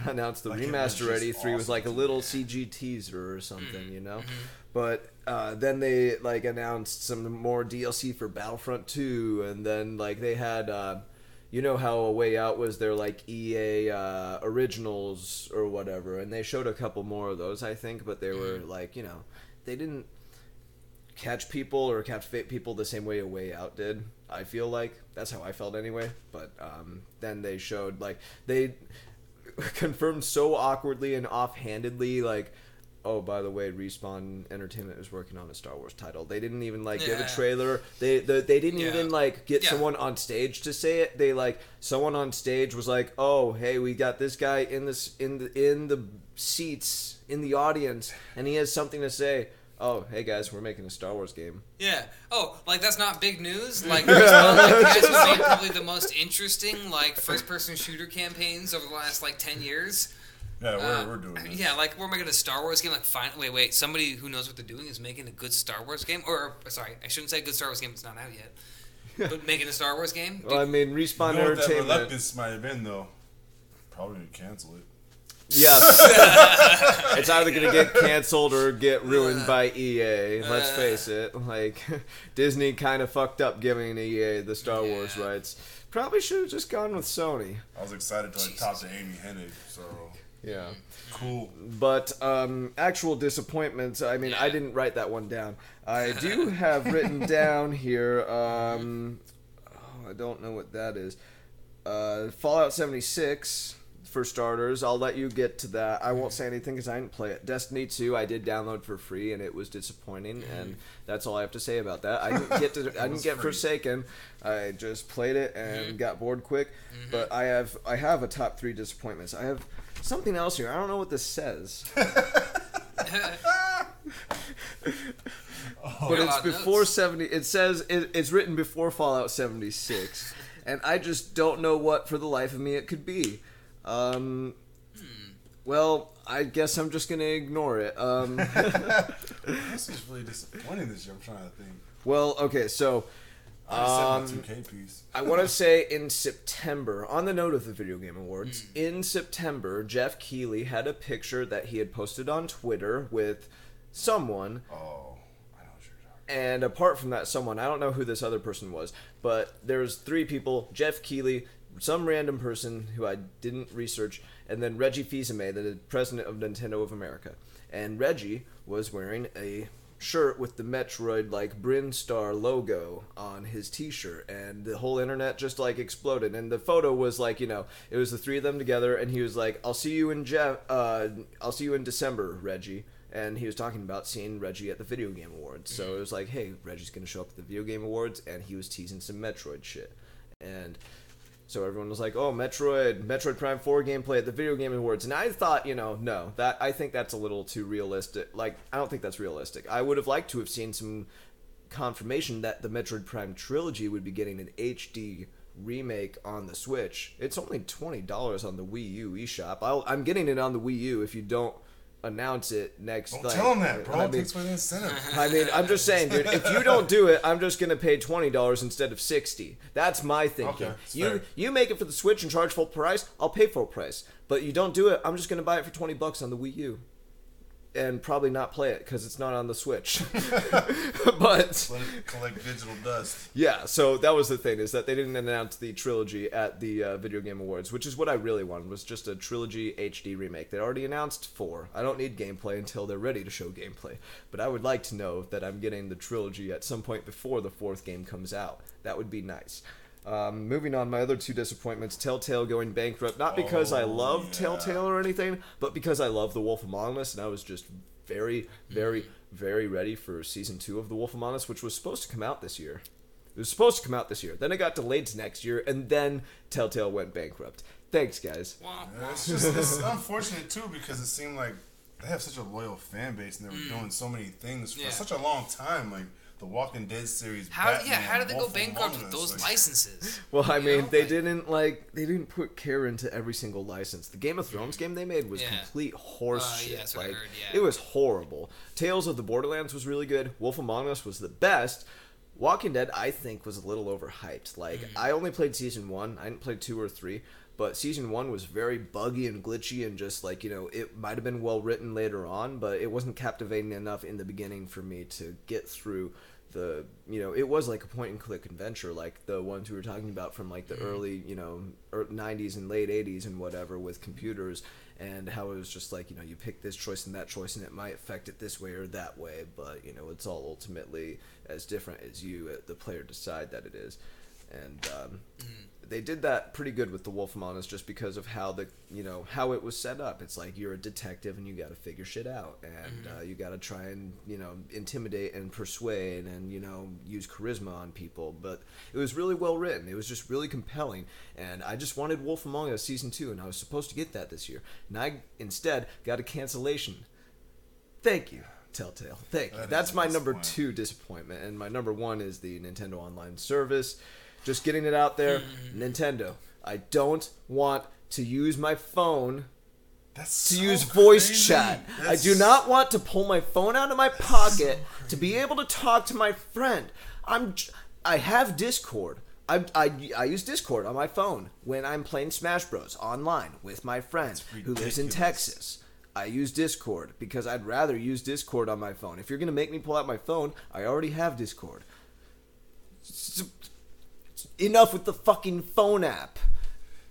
announce the remaster at E3 with like a little CG teaser or something, But then they like announced some more DLC for Battlefront 2, and then like they had how A Way Out was their like EA originals or whatever, and they showed a couple more of those, I think, but they were like, they didn't catch people or captivate people the same way A Way Out did. I feel like that's how I felt anyway. But then they showed, like, they confirmed so awkwardly and offhandedly, like, oh, by the way, Respawn Entertainment is working on a Star Wars title. They didn't even give a trailer. They didn't even get someone on stage to say it. They someone on stage was like, oh, hey, we got this guy in the seats in the audience, and he has something to say. Oh, hey guys, we're making a Star Wars game. Yeah. Oh, that's not big news? Respawn made probably the most interesting, first-person shooter campaigns over the last, 10 years. Yeah, we're doing this. Yeah, we're making a Star Wars game. Wait, somebody who knows what they're doing is making a good Star Wars game? Or, sorry, I shouldn't say good Star Wars game, it's not out yet. But making a Star Wars game? Well, Respawn Entertainment... what that reluctance might have been, though? Probably going to cancel it. Yes. It's either going to get canceled or get ruined by EA. Let's face it. Disney kind of fucked up giving EA the Star Wars rights. Probably should have just gone with Sony. I was excited to talk to Amy Hennig, so... Yeah. Cool. But actual disappointments, I didn't write that one down. I do have written down here, I don't know what that is. Fallout 76... for starters. I'll let you get to that. I won't say anything because I didn't play it. Destiny 2, I did download for free, and it was disappointing, and that's all I have to say about that. I didn't get Forsaken. I just played it and got bored quick. But I have a top 3 disappointments. I have something else here. I don't know what this says. But it's before 70. It says it's written before Fallout 76, and I just don't know what for the life of me it could be. Well, I guess I'm just gonna ignore it. This is really disappointing this year. I'm trying to think. Well, okay, so I 2K piece. I want to say in September, on the note of the Video Game Awards, in September, Jeff Keighley had a picture that he had posted on Twitter with someone. Oh, I know what you're talking about. And apart from that someone, I don't know who this other person was, but there's 3 people: Jeff Keighley, some random person who I didn't research, and then Reggie Fils-Aimé, the president of Nintendo of America. And Reggie was wearing a shirt with the Metroid Bryn Star logo on his t-shirt, and the whole internet just exploded. And the photo was it was the 3 of them together, and he was like, I'll see you in December, Reggie. And he was talking about seeing Reggie at the Video Game Awards. So it was like, hey, Reggie's gonna show up at the Video Game Awards, and he was teasing some Metroid shit. And so everyone was like, oh, Metroid Prime 4 gameplay at the Video Game Awards. And I thought, no, I think that's a little too realistic. I don't think that's realistic. I would have liked to have seen some confirmation that the Metroid Prime trilogy would be getting an HD remake on the Switch. It's only $20 on the Wii U eShop. I'm getting it on the Wii U if you don't announce it next. Don't tell them that, bro. It takes away the incentive. I'm just saying, dude. If you don't do it, I'm just gonna pay $20 instead of $60. That's my thinking. Okay, you make it for the Switch and charge full price. I'll pay full price. But you don't do it, I'm just gonna buy it for $20 on the Wii U. And probably not play it because it's not on the Switch. But let it collect digital dust. Yeah, so that was the thing, is that they didn't announce the trilogy at the Video Game Awards, which is what I really wanted, was just a trilogy HD remake. They already announced 4. I don't need gameplay until they're ready to show gameplay. But I would like to know that I'm getting the trilogy at some point before the 4th game comes out. That would be nice. Moving on, my other 2 disappointments: Telltale going bankrupt, not because I love Telltale or anything, but because I love The Wolf Among Us, and I was just very, very, very ready for Season 2 of The Wolf Among Us, which was supposed to come out this year. It was supposed to come out this year. Then it got delayed to next year, and then Telltale went bankrupt. Thanks, guys. Yeah, it's unfortunate, too, because it seemed like they have such a loyal fan base, and they were doing so many things for such a long time, the Walking Dead series. How did they go bankrupt with those licenses? Well, I mean, they didn't put care into every single license. The Game of Thrones game they made was complete horse shit. That's what I heard, It was horrible. Tales of the Borderlands was really good. Wolf Among Us was the best. Walking Dead, I think, was a little overhyped. I only played Season 1. I didn't play 2 or 3. But Season 1 was very buggy and glitchy and just it might have been well written later on, but it wasn't captivating enough in the beginning for me to get through the, it was like a point and click adventure, like the ones we were talking about from the early, 90s and late 80s and whatever with computers, and how it was just you pick this choice and that choice and it might affect it this way or that way, but it's all ultimately as different as you, the player, decide that it is. And they did that pretty good with The Wolf Among Us, just because of how how it was set up. It's like you're a detective and you got to figure shit out, and you got to try and intimidate and persuade and use charisma on people. But it was really well written. It was just really compelling, and I just wanted Wolf Among Us Season 2, and I was supposed to get that this year, and I instead got a cancellation. Thank you, Telltale. Thank you. That's my number 2 disappointment, and my number 1 is the Nintendo Online Service. Just getting it out there. Nintendo, I don't want to use my phone use voice chat. I do not want to pull my phone out of my pocket to be able to talk to my friend. I have Discord. I use Discord on my phone when I'm playing Smash Bros. Online with my friend who lives in Texas. I use Discord because I'd rather use Discord on my phone. If you're going to make me pull out my phone, I already have Discord. Enough with the fucking phone app.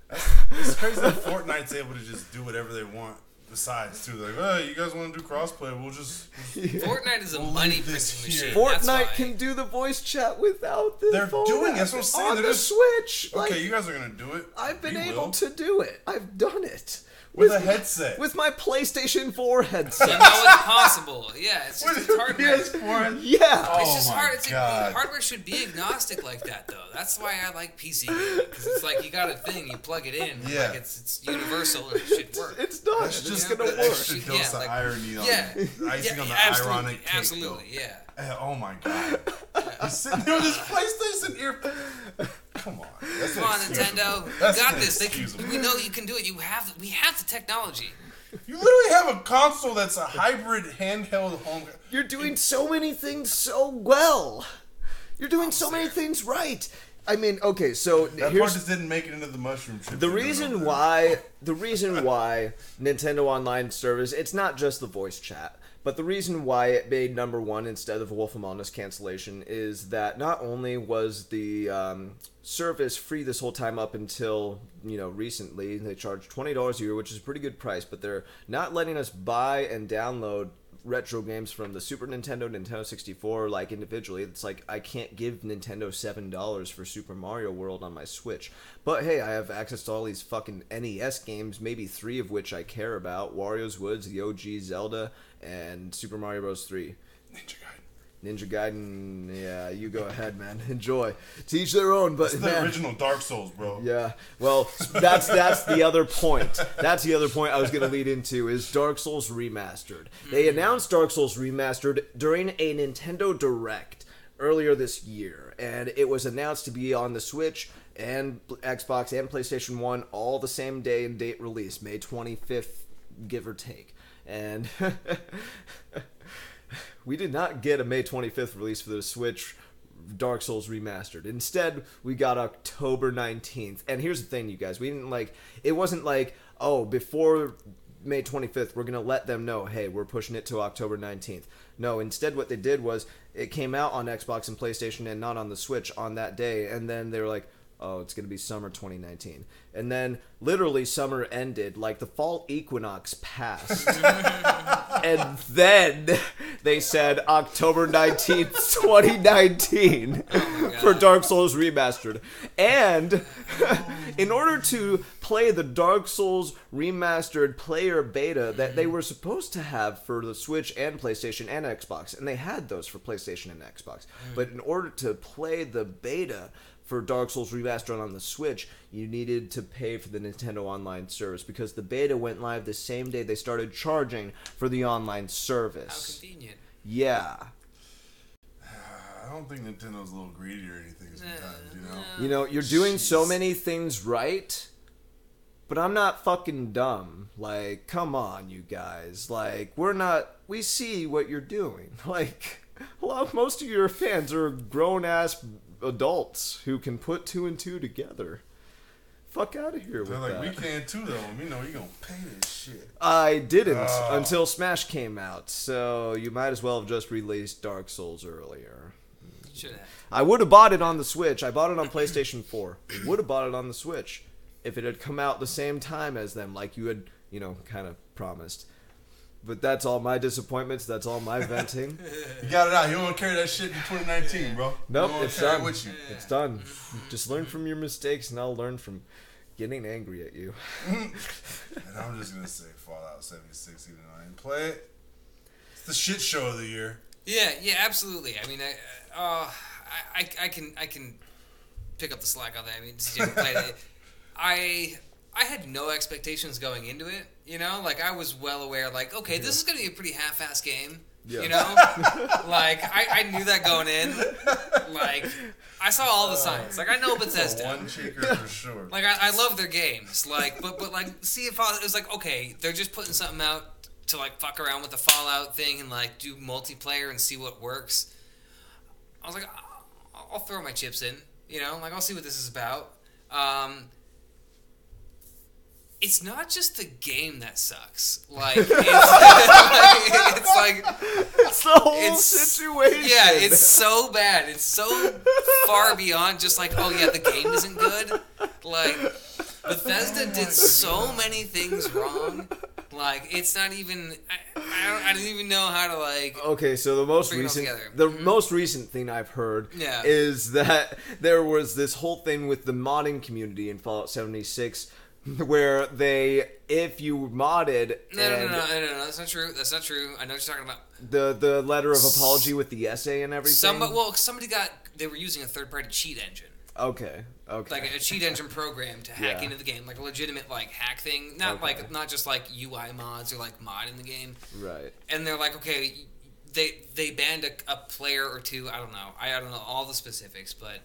It's crazy that Fortnite's able to just do whatever they want besides too. Like, oh, you guys want to do crossplay? We'll just Fortnite is a money printing machine. Fortnite can do the voice chat without the They're doing it. That's what I'm saying. On They're the just, Switch. Okay, like, you guys are gonna do it. I've been able to do it. I've done it. With a headset. With my PlayStation 4 headset. You know it's possible. Yeah, it's just it's hardware. PS4? Yeah. It's just hard. Hardware should be agnostic like that, though. That's why I like PC gaming. Because it's like you got a thing, you plug it in. Yeah. Like it's universal and it should work. It's done. It's just going to work. Extra dose of irony on icing on the ironic cake. Absolutely, yeah. Oh my God. He's sitting there with his PlayStation ear. Come on. Come on, Nintendo. You got this. We know you can do it. We have the technology. You literally have a console that's a hybrid handheld home. You're doing so many things so well. You're doing so many things right. I mean, okay, so that part just didn't make it into the mushroom chip. The reason why Nintendo Online service, it's not just the voice chat. But the reason why it made number one instead of Wolf Among Us cancellation is that not only was the service free this whole time up until, recently, they charge $20 a year, which is a pretty good price, but they're not letting us buy and download retro games from the Super Nintendo, Nintendo 64, like individually. It's like I can't give Nintendo $7 for Super Mario World on my Switch. But hey, I have access to all these fucking NES games, maybe 3 of which I care about. Wario's Woods, the OG Zelda, and Super Mario Bros. 3. Ninja Gaiden, yeah, you go ahead, man. Enjoy. To each their own, but it's the original Dark Souls, bro. Yeah, well, that's the other point. That's the other point I was going to lead into is Dark Souls Remastered. They announced Dark Souls Remastered during a Nintendo Direct earlier this year, and it was announced to be on the Switch and Xbox and PlayStation 1 all the same day and date release, May 25th, give or take. And we did not get a May 25th release for the Switch Dark Souls Remastered. Instead, we got October 19th. And here's the thing, you guys. We didn't it wasn't like, oh, before May 25th, we're going to let them know, hey, we're pushing it to October 19th. No, instead what they did was it came out on Xbox and PlayStation and not on the Switch on that day. And then they were like, oh, it's going to be summer 2019. And then literally summer ended, like the fall equinox passed. And then they said October 19th, 2019 for Dark Souls Remastered. And in order to play the Dark Souls Remastered player beta that they were supposed to have for the Switch and PlayStation and Xbox, and they had those for PlayStation and Xbox, but in order to play the beta for Dark Souls Remastered on the Switch, you needed to pay for the Nintendo Online service because the beta went live the same day they started charging for the online service. How convenient. Yeah. I don't think Nintendo's a little greedy or anything sometimes, You know, you're doing so many things right, but I'm not fucking dumb. Like, come on, you guys. Like, we see what you're doing. Like, most of your fans are grown-ass adults who can put 2 and 2 together. Fuck out of here with that. They're like, we can too, though. We know you're going to pay this shit. I didn't until Smash came out, so you might as well have just released Dark Souls earlier. Should have. I would have bought it on the Switch. I bought it on PlayStation 4. Would have bought it on the Switch if it had come out the same time as them, like you had, kind of promised. But that's all my disappointments. That's all my venting. You got it out. You don't want to carry that shit in 2019, bro. Nope, it's done. With you. It's done. Just learn from your mistakes, and I'll learn from getting angry at you. And I'm just going to say Fallout 76, even though I didn't play it. It's the shit show of the year. Yeah, absolutely. I mean, I can pick up the slack on that. I mean, since you haven't played it. I had no expectations going into it, Like, I was well aware, like, okay, this is going to be a pretty half-assed game, Like, I knew that going in. Like, I saw all the signs. Like, I know Bethesda. One cheeker for sure. Like, I love their games. Like, but like, see if it was like, okay, they're just putting something out to, like, fuck around with the Fallout thing and, like, do multiplayer and see what works. I was like, I'll throw my chips in, Like, I'll see what this is about. It's not just the game that sucks. Like, it's the whole situation. Yeah, it's so bad. It's so far beyond just like, oh yeah, the game isn't good. Like, Bethesda did so many things wrong. Like, it's not even... I don't even know how to, like... Okay, so the most recent thing I've heard is that there was this whole thing with the modding community in Fallout 76 where if you modded... No, that's not true. That's not true. I know what you're talking about. The letter of apology with the essay and everything? They were using a third-party cheat engine. Okay. Like a cheat engine program to hack into the game, like a legitimate like hack thing, not just like UI mods or like modding the game. Right. And they're like, okay, they banned a player or two. I don't know all the specifics, but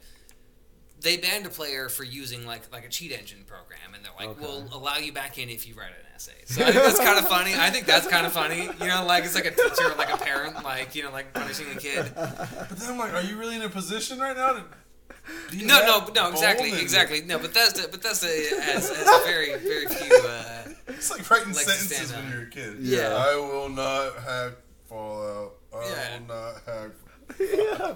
they banned a player for using like a cheat engine program, and they're like, we'll allow you back in if you write an essay. So I think that's kind of funny. You know, like it's like a teacher or like a parent, like, you know, like punishing a kid. But then I'm like, are you really in a position right now to? No, exactly. No, Bethesda has a very, very few. It's like writing sentences when you're a kid. Yeah. I will not hack Fallout. I will not hack.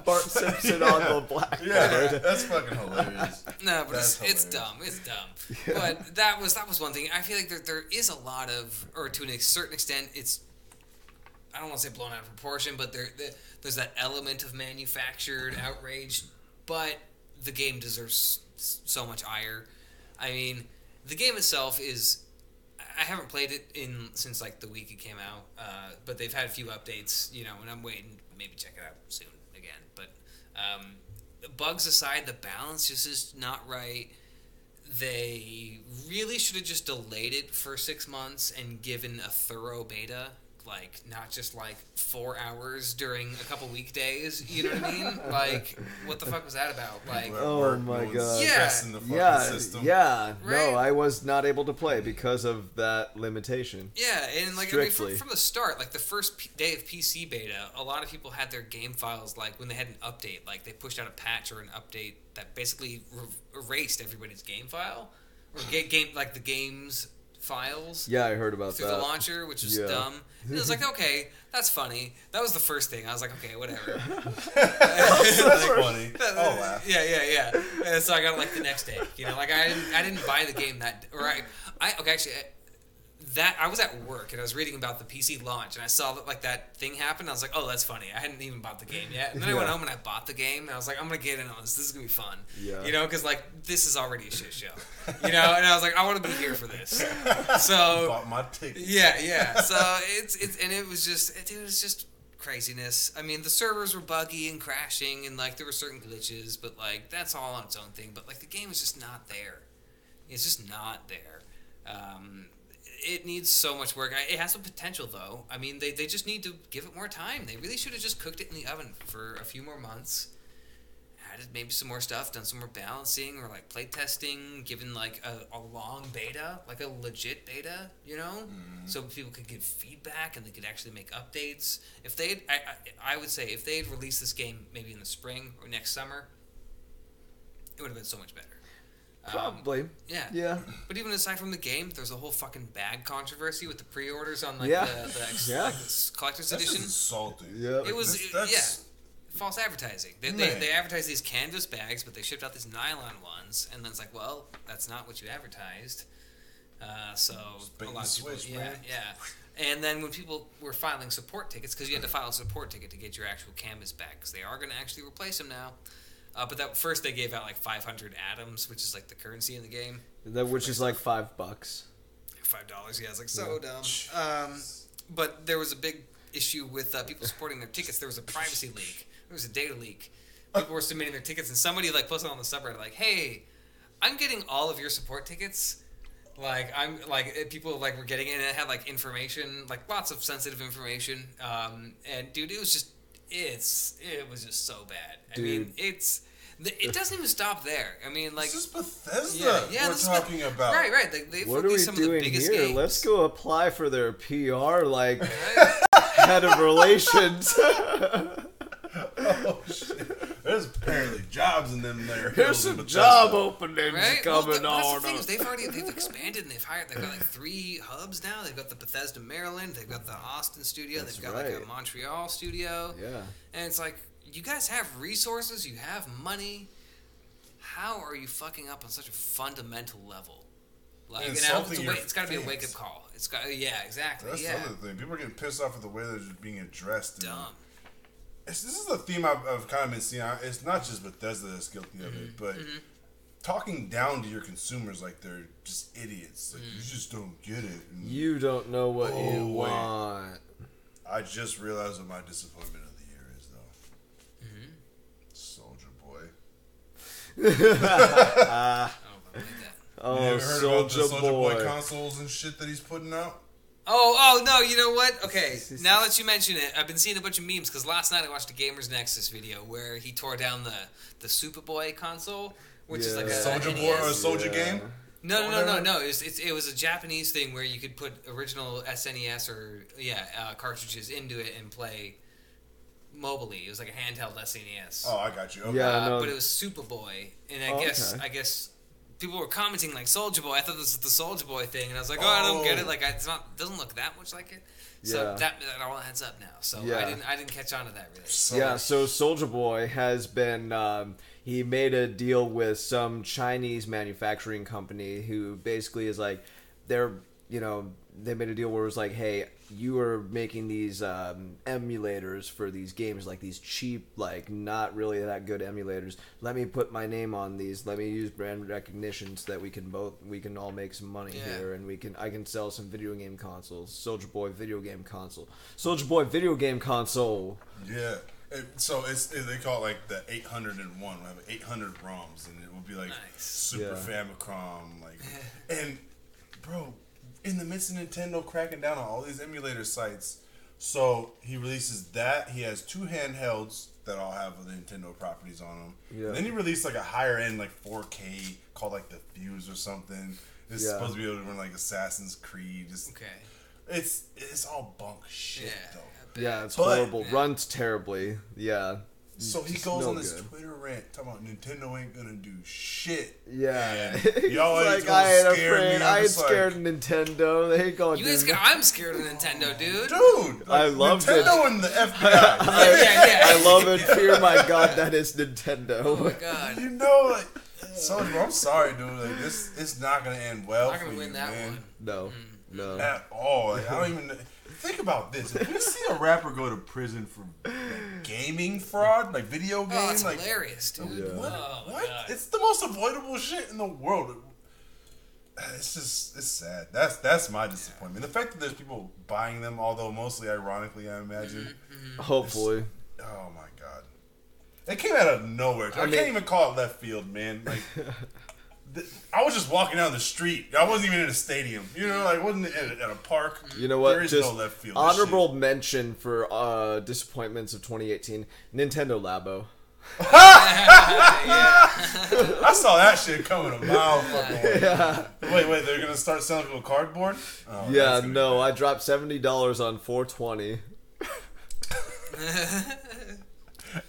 Bart Simpson on the blackboard. Yeah, that's fucking hilarious. No, but it's dumb. It's dumb. Yeah. But that was one thing. I feel like there is a lot of, or to a certain extent, it's. I don't want to say blown out of proportion, but there's that element of manufactured outrage, but the game deserves so much ire. I mean, the game itself is... I haven't played it since, like, the week it came out, but they've had a few updates, you know, and I'm waiting to maybe check it out soon again. But bugs aside, the balance just is not right. They really should have just delayed it for 6 months and given a thorough beta. Like, not just, like, 4 hours during a couple weekdays, you know what I mean? Like, what the fuck was that about? Like, oh my god. Right? No, I was not able to play because of that limitation. Yeah, and, like, I mean, from the start, like, the first day of PC beta, a lot of people had their game files, like, when they had an update, like, they pushed out a patch or an update that basically erased everybody's game file, or like, the game's files. Yeah, I heard about through the launcher, which was dumb. It was like, okay, that's funny. That was the first thing. I was like, okay, whatever. That's funny. I'll laugh. Yeah. And so I got it like the next day. You know, like I didn't buy the game that. Or I was at work and I was reading about the PC launch and I saw that thing happen. I was like, oh, that's funny. I hadn't even bought the game yet. And then I went home and I bought the game and I was like, I'm gonna get in on this. This is gonna be fun. Yeah. You know, because like this is already a shit show. You know, and I was like, I want to be here for this. So bought my ticket. Yeah. So it was just craziness. I mean, the servers were buggy and crashing and like there were certain glitches, but like that's all on its own thing. But like the game is just not there. It's just not there. It needs so much work. It has some potential, though. I mean, they just need to give it more time. They really should have just cooked it in the oven for a few more months. Added maybe some more stuff, done some more balancing or, like, play testing, given, like, a long beta, like a legit beta, you know? So people could give feedback and they could actually make updates. If they I would say, if they had released this game maybe in the spring or next summer, it would have been so much better. Probably. Yeah. But even aside from the game, there's a whole fucking bag controversy with the pre-orders on like the collector's edition. That's insulting. Yeah. It was false advertising. They advertised these canvas bags, but they shipped out these nylon ones, and then it's like, well, that's not what you advertised. So a lot of people, And then when people were filing support tickets, because you had to file a support ticket to get your actual canvas bag, because they are going to actually replace them now. But that first they gave out like 500 atoms, which is like the currency in the game. Which is like $5. $5, yeah. It's like so dumb. But there was a big issue with people supporting their tickets. There was a privacy leak. There was a data leak. People were submitting their tickets, and somebody like posted on the subreddit like, "Hey, I'm getting all of your support tickets. Like I'm like people like were getting it, and it had like information, like lots of sensitive information. And dude, it was just." It was just so bad. I mean, it doesn't even stop there. I mean, like... This is Bethesda we're talking about. Right. They've what are we some doing of the biggest here? games. Let's go apply for their PR, like, head of relations. Oh, shit. There's apparently jobs in them there. There's some job openings coming on. They've expanded and they've got like 3 hubs now. They've got the Bethesda, Maryland. They've got the Austin studio. They've got like a Montreal studio. Yeah. And it's like, you guys have resources. You have money. How are you fucking up on such a fundamental level? Like, it's got to be a wake up call. It's got, exactly. That's the other thing. People are getting pissed off at the way they're just being addressed. Dumb. This is a theme I've kind of been seeing. It's not just Bethesda that's guilty of it, but talking down to your consumers like they're just idiots. Like, you just don't get it. And, you don't know what you want. I just realized what my disappointment of the year is, though. Soldier Boy. Oh, you ever heard about the Soldier Boy consoles and shit that he's putting out? Oh, no, you know what? Okay, now that you mention it, I've been seeing a bunch of memes, because last night I watched a Gamers Nexus video where he tore down the Superboy console, which is like a Soldier Boy or a Soldier game? No. It was a Japanese thing where you could put original SNES or cartridges into it and play mobilely. It was like a handheld SNES. Oh, I got you. Okay. But it was Superboy, and I guess people were commenting like Soldier Boy. I thought this was the Soldier Boy thing, and I was like, I don't get it. Like, it doesn't look that much like it. So that all adds up now. So I didn't catch on to that really. So Soldier Boy has been. He made a deal with some Chinese manufacturing company who basically is like, they made a deal where it was like, hey, you are making these emulators for these games, like these cheap, like not really that good emulators. Let me put my name on these. Let me use brand recognition so that we can all make some money here, and I can sell some video game consoles. Soldier Boy video game console. Soldier Boy video game console. Yeah. So they call it like the 801. We have 800 ROMs, and it will be like Super Famicom, like, and bro, in the midst of Nintendo cracking down on all these emulator sites, so he releases that. He has 2 handhelds that all have the Nintendo properties on them. Yeah. And then he released like a higher end, like 4K, called like the Fuse or something. It's supposed to be able to run like Assassin's Creed. It's all bunk shit though. Yeah, it's horrible. Runs terribly. Yeah. So he goes on this Twitter rant talking about Nintendo ain't gonna do shit. Yeah. Y'all ain't like, I ain't afraid. I ain't scared of Nintendo. They ain't gonna do I'm scared of Nintendo, dude. Dude, I love Nintendo and the FBI. I love and fear my God that is Nintendo. Oh my God. You know, like, Soldier, I'm sorry, dude. Like, it's not gonna end well. I'm not gonna win that one. No. At all. Like, I don't even. Think about this. If we see a rapper go to prison for gaming fraud, like video games, it's hilarious, dude. What? God. It's the most avoidable shit in the world. It's sad. That's my disappointment. The fact that there's people buying them, although mostly ironically, I imagine. Hopefully. Oh my God. It came out of nowhere. I can't even call it left field, man. Like, I was just walking down the street. I wasn't even in a stadium. You know, like, wasn't at a park. You know what? There is just no left field. Honorable mention for disappointments of 2018: Nintendo Labo. I saw that shit coming a mile fucking way. Yeah. Wait, they're gonna start selling people cardboard? Oh, yeah, no, I dropped $70 on 420.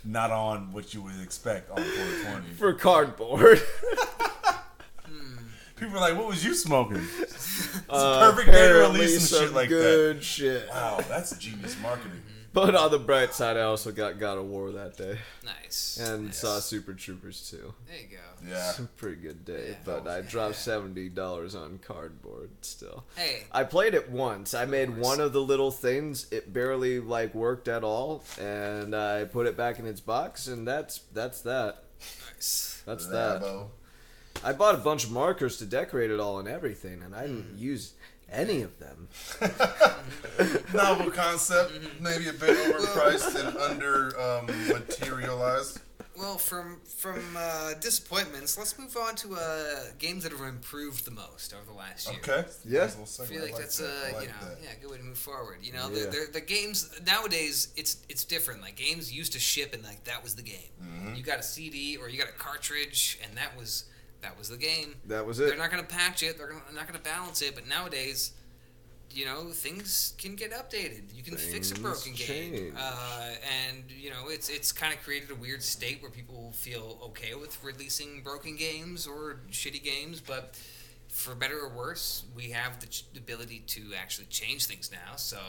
Not on what you would expect on 420. For cardboard. People are like, what was you smoking? It's a perfect day to release some shit like good that. Shit. Wow, that's genius marketing. But on the bright side, I also got God of War that day. Nice. And saw Super Troopers too. There you go. Yeah. It's a pretty good day. But I dropped $70 on cardboard still. Hey. I played it once. I made one of the little things. It barely worked at all. And I put it back in its box, and that's that. Nice. That's that. I bought a bunch of markers to decorate it all and everything, and I didn't use any of them. Novel concept, maybe a bit overpriced and under materialized. Well, from disappointments, let's move on to games that have improved the most over the last year. Okay. Yeah. I feel like that's a good way to move forward. You know, the games nowadays it's different. Like, games used to ship and like that was the game. Mm-hmm. You got a CD or you got a cartridge and that was the game. That was it. They're not going to patch it. They're not going to balance it. But nowadays, you know, things can get updated. You can fix a broken game. And, you know, it's kind of created a weird state where people feel okay with releasing broken games or shitty games. But for better or worse, we have the ability to actually change things now. So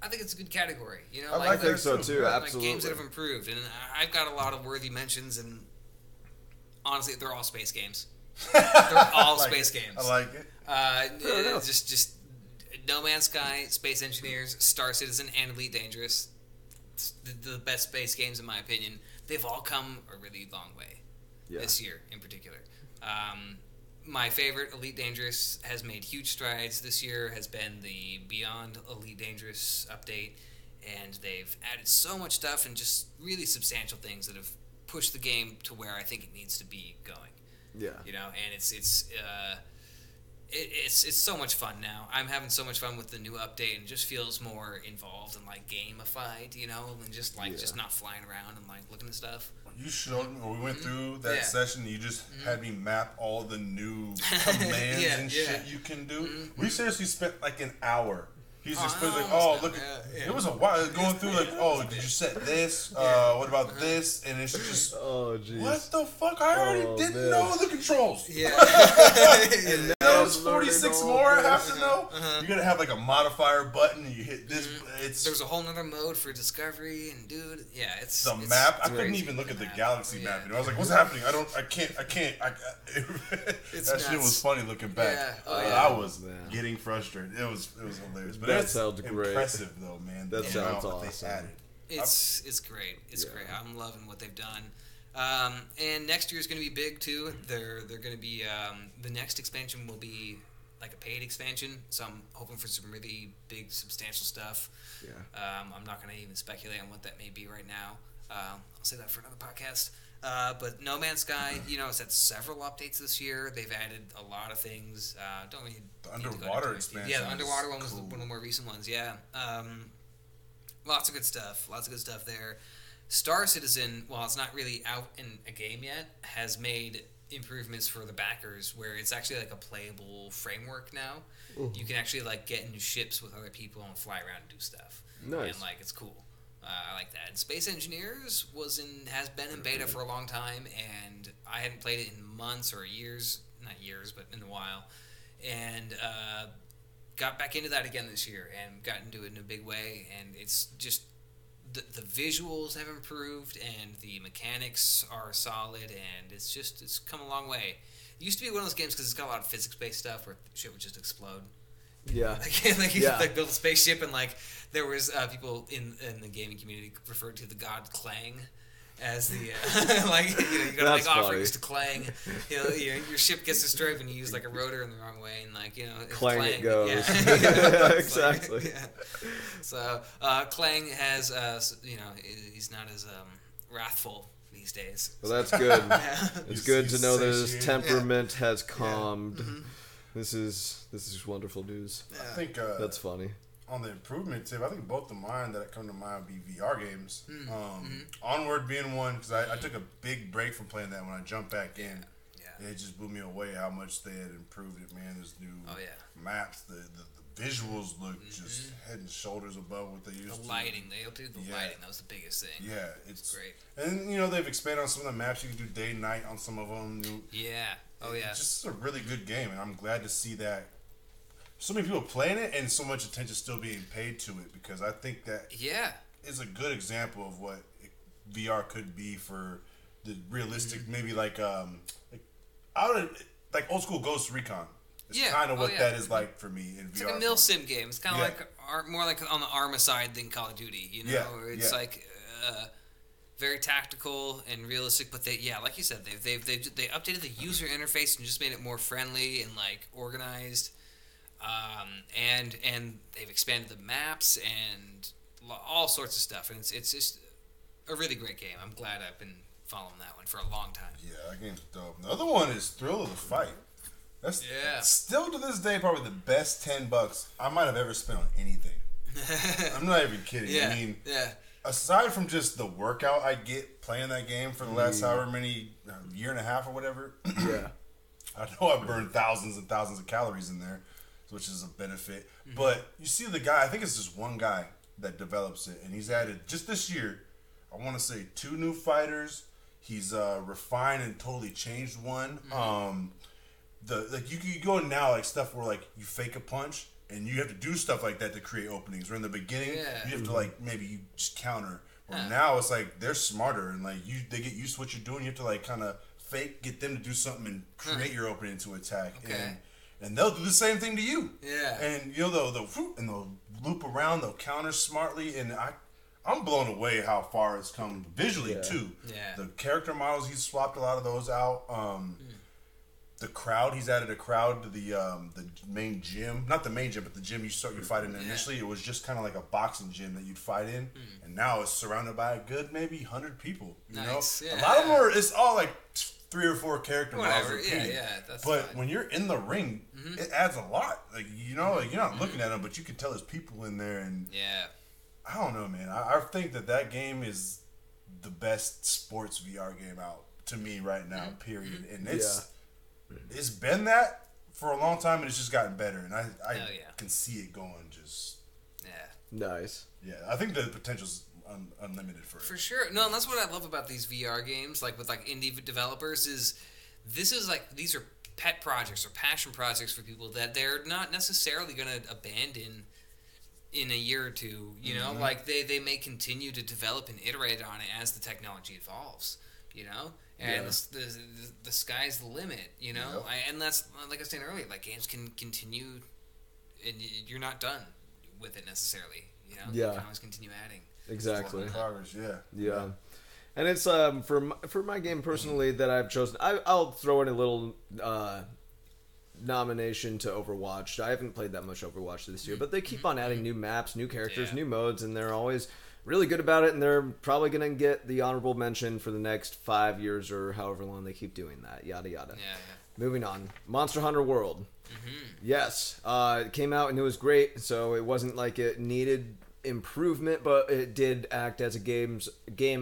I think it's a good category. You know, I think so too. Absolutely. Like games that have improved. And I've got a lot of worthy mentions, and honestly, they're all space games. They're all space games. I like it. Just No Man's Sky, Space Engineers, Star Citizen, and Elite Dangerous. It's the best space games in my opinion. They've all come a really long way this year in particular. My favorite, Elite Dangerous, has made huge strides this year, has been the Beyond Elite Dangerous update, and they've added so much stuff and just really substantial things that have pushed the game to where I think it needs to be going. Yeah. You know, and it's so much fun now. I'm having so much fun with the new update, and it just feels more involved and like gamified, you know, and just like just not flying around and like looking at stuff. You showed me, or we went through that session. You just had me map all the new commands and shit you can do. We seriously spent like an hour. He's just like, look, it was a while going through like, did you set this? What about this? And it's just, what the fuck? I already didn't know the controls. Yeah. And those 46 more I have to know. You're gonna have like a modifier button, and you hit this. There's a whole other mode for discovery, and dude, it's the map. I couldn't even look at the galaxy map. You know, I was like, what's happening? I can't. That shit was funny looking back. I was getting frustrated. It was hilarious. But that sounds great. Impressive though, man. That sounds awesome. It's great. It's great. I'm loving what they've done. And next year is going to be big too. They're going to be the next expansion will be like a paid expansion. So I'm hoping for some really big, substantial stuff. Yeah. I'm not going to even speculate on what that may be right now. I'll say that for another podcast. But No Man's Sky, you know, it's had several updates this year. They've added a lot of things. Don't really the underwater expansion. Yeah, the underwater one was one of the more recent ones. Yeah, lots of good stuff. Lots of good stuff there. Star Citizen, while it's not really out in a game yet, has made improvements for the backers where it's actually like a playable framework now. You can actually like get into ships with other people and fly around and do stuff. Nice. And like it's cool. I like that. And Space Engineers has been in beta for a long time, and I hadn't played it in months or years. Not years, but in a while. And got back into that again this year and got into it in a big way. And it's just the visuals have improved and the mechanics are solid, and it's come a long way. It used to be one of those games because it's got a lot of physics-based stuff where shit would just explode. Yeah. Like build a spaceship, and like there was people in the gaming community referred to the god Clang as the like you got to make offerings to Clang. Your ship gets destroyed when you use like a rotor in the wrong way, and like Clang it goes. Yeah. Exactly. So Clang has he's not as wrathful these days. Well, that's good. It's good to know that his temperament has calmed. Mm-hmm. This is wonderful news. Yeah. I think that's funny. On the improvement tip, I think both of mine that come to mind would be VR games. Onward being one, because I took a big break from playing that when I jumped back in. Yeah. It just blew me away how much they had improved it, man. There's new maps. The visuals look just head and shoulders above what they used to. The lighting. They updated the lighting. That was the biggest thing. Yeah. It's great. And, they've expanded on some of the maps. You can do day and night on some of them. It's just a really good game, and I'm glad to see that so many people playing it and so much attention still being paid to it, because I think that is a good example of what VR could be for the realistic, maybe like old school Ghost Recon. It's kind of what that is like for me in VR. It's like a mil sim game. It's kind of like more like on the Arma side than Call of Duty. It's like very tactical and realistic, but like you said, they updated the user interface and just made it more friendly and like organized. And they've expanded the maps and all sorts of stuff, and it's just a really great game. I'm glad I've been following that one for a long time. Yeah, that game's dope. The other one is Thrill of the Fight. That's still to this day probably the best $10 I might have ever spent on anything. I'm not even kidding. I mean, aside from just the workout I get playing that game for the last however many year and a half or whatever, I know I've burned thousands and thousands of calories in there, which is a benefit. But you see the guy, I think it's just one guy that develops it, and he's added just this year, I want to say 2 new fighters. He's refined and totally changed one. You go now like stuff where like you fake a punch and you have to do stuff like that to create openings. Where in the beginning you have to like maybe you just counter. Or now it's like they're smarter and like they get used to what you're doing. You have to like kind of get them to do something and create your opening to attack. Okay. And they'll do the same thing to you. Yeah. And they'll loop around, they'll counter smartly, and I'm blown away how far it's come visually too. Yeah. The character models, he's swapped a lot of those out. The crowd, he's added a crowd to the main gym. Not the main gym, but the gym you start your fight in initially. It was just kind of like a boxing gym that you'd fight in. And now it's surrounded by a good maybe 100 people. You know? Yeah. A lot of them it's all like 3 or 4 character models. That's but fine. when you're in the ring, it adds a lot. Like, you know, like you're not looking at them, but you can tell there's people in there. And I don't know, man. I think that game is the best sports VR game out to me right now, period. And it's been that for a long time, and it's just gotten better. And I can see it going just... Nice. Yeah, I think the potential's unlimited for it. For sure. No, and that's what I love about these VR games, like with like indie developers, is these are pet projects or passion projects for people that they're not necessarily going to abandon in a year or two. You know, like they may continue to develop and iterate on it as the technology evolves. You know, and the sky's the limit. You know, and that's like I was saying earlier. Like games can continue, and you're not done with it necessarily. You know, you can always continue adding. Exactly. Progress, yeah. And it's for my game personally that I've chosen. I'll throw in a little nomination to Overwatch. I haven't played that much Overwatch this year, but they keep on adding new maps, new characters, new modes, and they're always really good about it. And they're probably gonna get the honorable mention for the next 5 years or however long they keep doing that. Yada yada. Yeah. Moving on, Monster Hunter World. Yes, it came out and it was great. So it wasn't like it needed improvement, but it did act as a game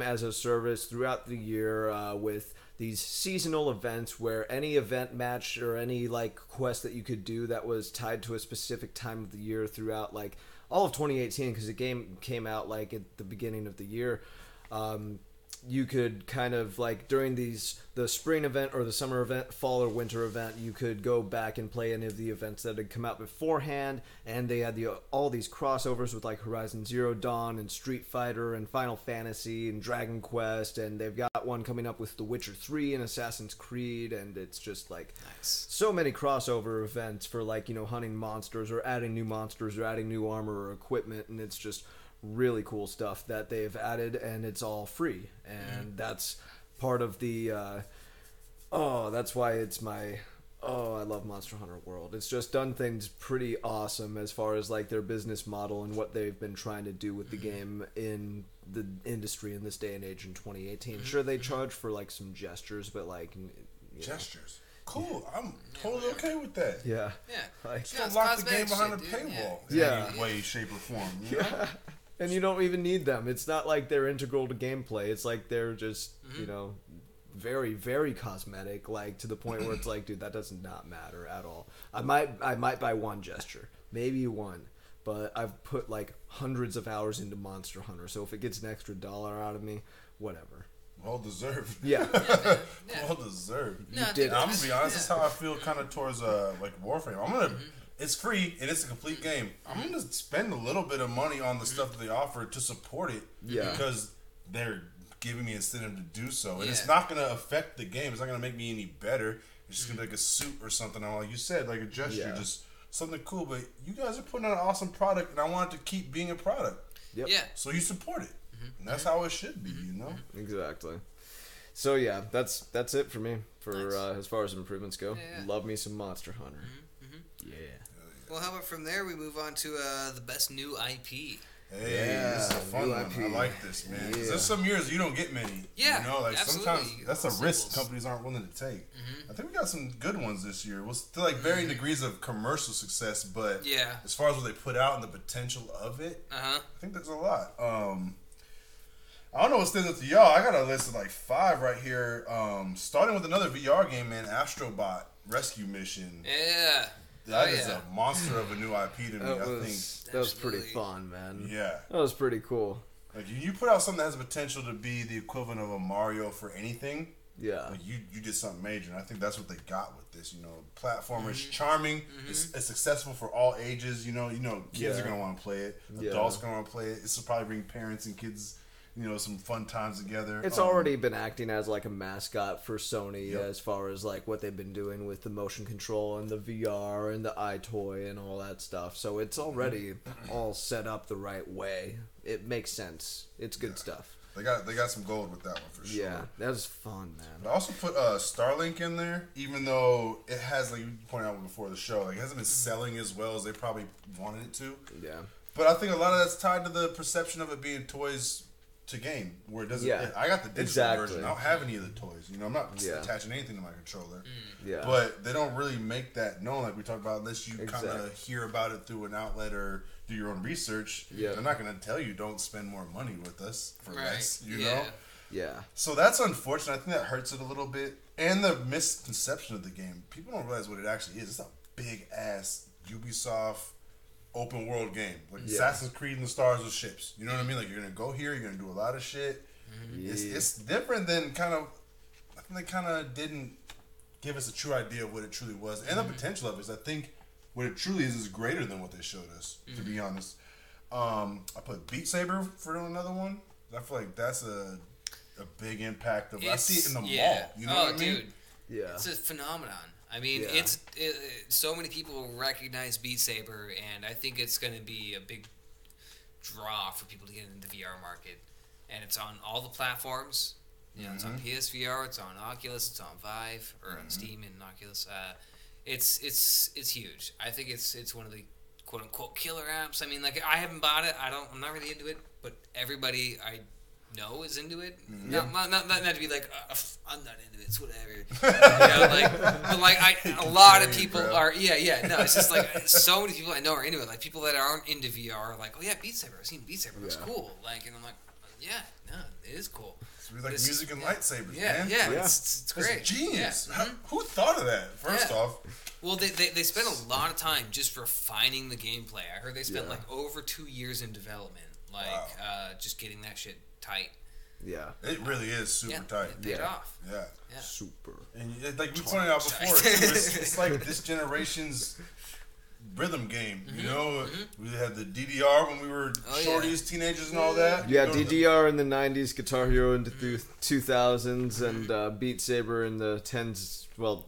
as a service throughout the year with these seasonal events where any event match or any like quest that you could do that was tied to a specific time of the year throughout like all of 2018, because the game came out like at the beginning of the year. You could kind of like during the spring event or the summer event, fall or winter event, you could go back and play any of the events that had come out beforehand, and they had all these crossovers with like Horizon Zero Dawn and Street Fighter and Final Fantasy and Dragon Quest, and they've got one coming up with The Witcher 3 and Assassin's Creed, and it's just like so many crossover events for like, you know, hunting monsters or adding new monsters or adding new armor or equipment, and it's just really cool stuff that they've added, and it's all free, and that's part of the that's why it's my I love Monster Hunter World. It's just done things pretty awesome as far as like their business model and what they've been trying to do with the game in the industry in this day and age in 2018. Sure, they charge for like some gestures, but like gestures. Cool. I'm totally okay with that. Yeah. Like, just lock the game behind a paywall. In any way, shape, or form. You know? And you don't even need them. It's not like they're integral to gameplay. It's like they're just, you know, very, very cosmetic, like to the point where it's like, dude, that does not matter at all. I might buy one gesture, maybe one, but I've put like hundreds of hours into Monster Hunter, so if it gets an extra $1 out of me, whatever. Well deserved. Yeah. Well deserved. No, I'm gonna be honest. That's how I feel kind of towards like Warframe. I'm gonna. It's free and it's a complete game. I'm gonna spend a little bit of money on the stuff that they offer to support it. Yeah. Because they're giving me incentive to do so, and it's not gonna affect the game. It's not gonna make me any better. It's just gonna be like a suit or something. Like you said, like a gesture, just something cool. But you guys are putting out an awesome product, and I want it to keep being a product. Yep. Yeah. So you support it, and that's how it should be. You know. Exactly. So yeah, that's it for me for as far as improvements go. Love me some Monster Hunter. Yeah. Well, how about from there we move on to the best new IP? Hey, this is a fun one. I like this, man. There's some years you don't get many. Yeah, you know, like absolutely. Sometimes that's a risk companies aren't willing to take. I think we got some good ones this year. We'll still like varying degrees of commercial success, but as far as what they put out and the potential of it, I think there's a lot. I don't know what stands out to y'all. I got a list of like 5 right here. Starting with another VR game, man, Astrobot Rescue Mission. Yeah. That is a monster of a new IP to me, I think. That was pretty fun, man. Yeah. That was pretty cool. Like, you put out something that has the potential to be the equivalent of a Mario for anything. Yeah. Like, you did something major, and I think that's what they got with this, you know. Platformer is charming. It's successful for all ages, you know. Kids are going to want to play it. Adults are going to want to play it. This will probably bring parents and kids, some fun times together. It's already been acting as like a mascot for Sony as far as like what they've been doing with the motion control and the VR and the iToy and all that stuff. So it's already all set up the right way. It makes sense. It's good stuff. They got some gold with that one for sure. Yeah, that was fun, man. But I also put Starlink in there, even though it has, like you pointed out before the show, like it hasn't been selling as well as they probably wanted it to. Yeah. But I think a lot of that's tied to the perception of it being toys to game, where it doesn't. Yeah. I got the digital version. I don't have any of the toys. I'm not attaching anything to my controller. Yeah. But they don't really make that known, like we talked about, unless you kind of hear about it through an outlet or do your own research. Yeah. They're not going to tell you don't spend more money with us for less. You know. Yeah. So that's unfortunate. I think that hurts it a little bit, and the misconception of the game. People don't realize what it actually is. It's a big ass Ubisoft open world game, like Assassin's Creed and the Stars of Ships. You know what I mean? Like you're gonna go here, you're gonna do a lot of shit. It's different than I think they kind of didn't give us a true idea of what it truly was, and the potential of it. I think what it truly is greater than what they showed us. To be honest, I put Beat Saber for another one. I feel like that's a big impact of. I see it in the mall. You know what I mean? Dude. Yeah, it's a phenomenon. I mean, so many people recognize Beat Saber, and I think it's going to be a big draw for people to get into the VR market. And it's on all the platforms. It's on PSVR, it's on Oculus, it's on Vive, or on Steam and Oculus. It's huge. I think it's one of the quote unquote killer apps. I mean, like I haven't bought it. I'm not really into it, but everybody I know is into it. Not to be like I'm not into it. It's whatever. A lot of people are. No, it's just like so many people I know are into it. Like people that aren't into VR are like, oh yeah, Beat Saber. I've seen Beat Saber. It looks cool. Like, and I'm like, it is cool. It's like music and lightsabers, man. It's great. It's genius. Who thought of that? First off. Well, they spent a lot of time just refining the gameplay. I heard they spent like over 2 years in development, just getting that shit tight. Yeah, it really is super tight. It paid off. Yeah, super. And like we pointed out before, it's like this generation's rhythm game. You know, we had the DDR when we were shorties, teenagers, and all that. Yeah, DDR in the '90s, Guitar Hero in the 2000s, and Beat Saber in the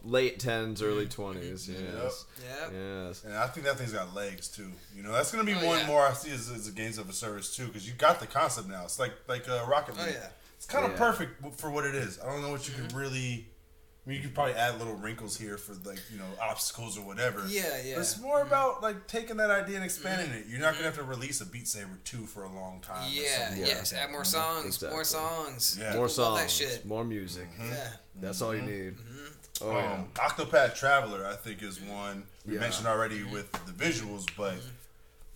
late 10s, early 20s. Yes. Yes. And I think that thing's got legs too. That's gonna be one more I see as a games of a service too, because you got the concept now. It's like Rocket League. It's kind of perfect for what it is. I don't know what you could really. I mean, you could probably add little wrinkles here for obstacles or whatever. Yeah. But it's more about taking that idea and expanding it. You're not gonna have to release a Beat Saber 2 for a long time. Yes. Add more songs. Exactly. More songs. Yeah. More songs. That shit. More music. Yeah. That's all you need. Octopath Traveler, I think, is one we mentioned already with the visuals, but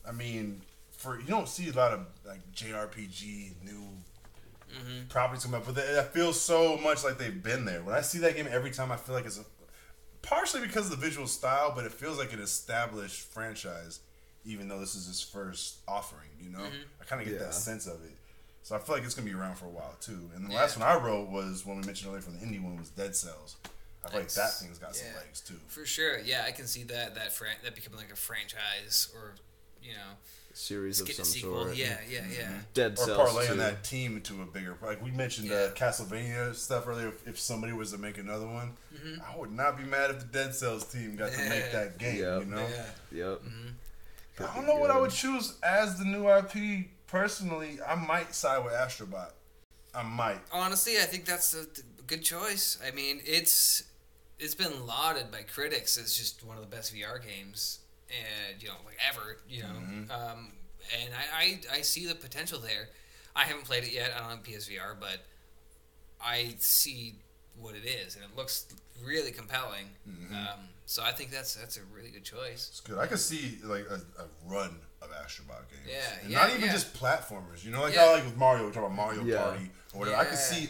I mean, you don't see a lot of JRPG new properties come up, but that feels so much like they've been there. When I see that game, every time I feel like it's partially because of the visual style, but it feels like an established franchise, even though this is its first offering. I kind of get that sense of it. So I feel like it's gonna be around for a while too. And the last one I wrote was one we mentioned earlier from the indie one was Dead Cells. I feel like that thing's got some legs too. For sure, I can see that becoming like a franchise or series of some sequel. sort. Yeah. Dead Cells. Or parlaying that team into a bigger. Like we mentioned Castlevania stuff earlier. If somebody was to make another one, I would not be mad if the Dead Cells team got to make that game. Yep. I don't know what I would choose as the new IP. Personally, I might side with Astrobot. I might. Honestly, I think that's a good choice. I mean, it's been lauded by critics as just one of the best VR games, and ever. And I see the potential there. I haven't played it yet. I don't have PSVR, but I see what it is, and it looks really compelling. So I think that's a really good choice. It's good. I could see a run of Astrobot games. Not even just platformers. How with Mario, we talk about Mario Party or whatever. I could see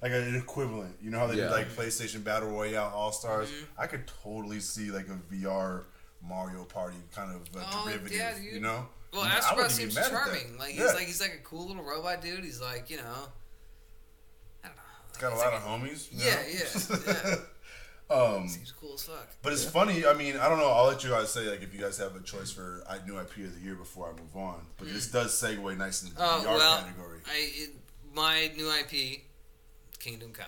an equivalent. You know how they did PlayStation Battle Royale All Stars? I could totally see a VR Mario Party kind of derivative. Yeah, dude. Well, I Astrobot seems charming. He's like a cool little robot dude. He's I don't know. It's got a lot of homies. Yeah. Seems cool as fuck. But it's funny. I mean, I don't know. I'll let you guys say if you guys have a choice for new IP of the year before I move on. But this does segue nice into the VR category. my new IP, Kingdom Come.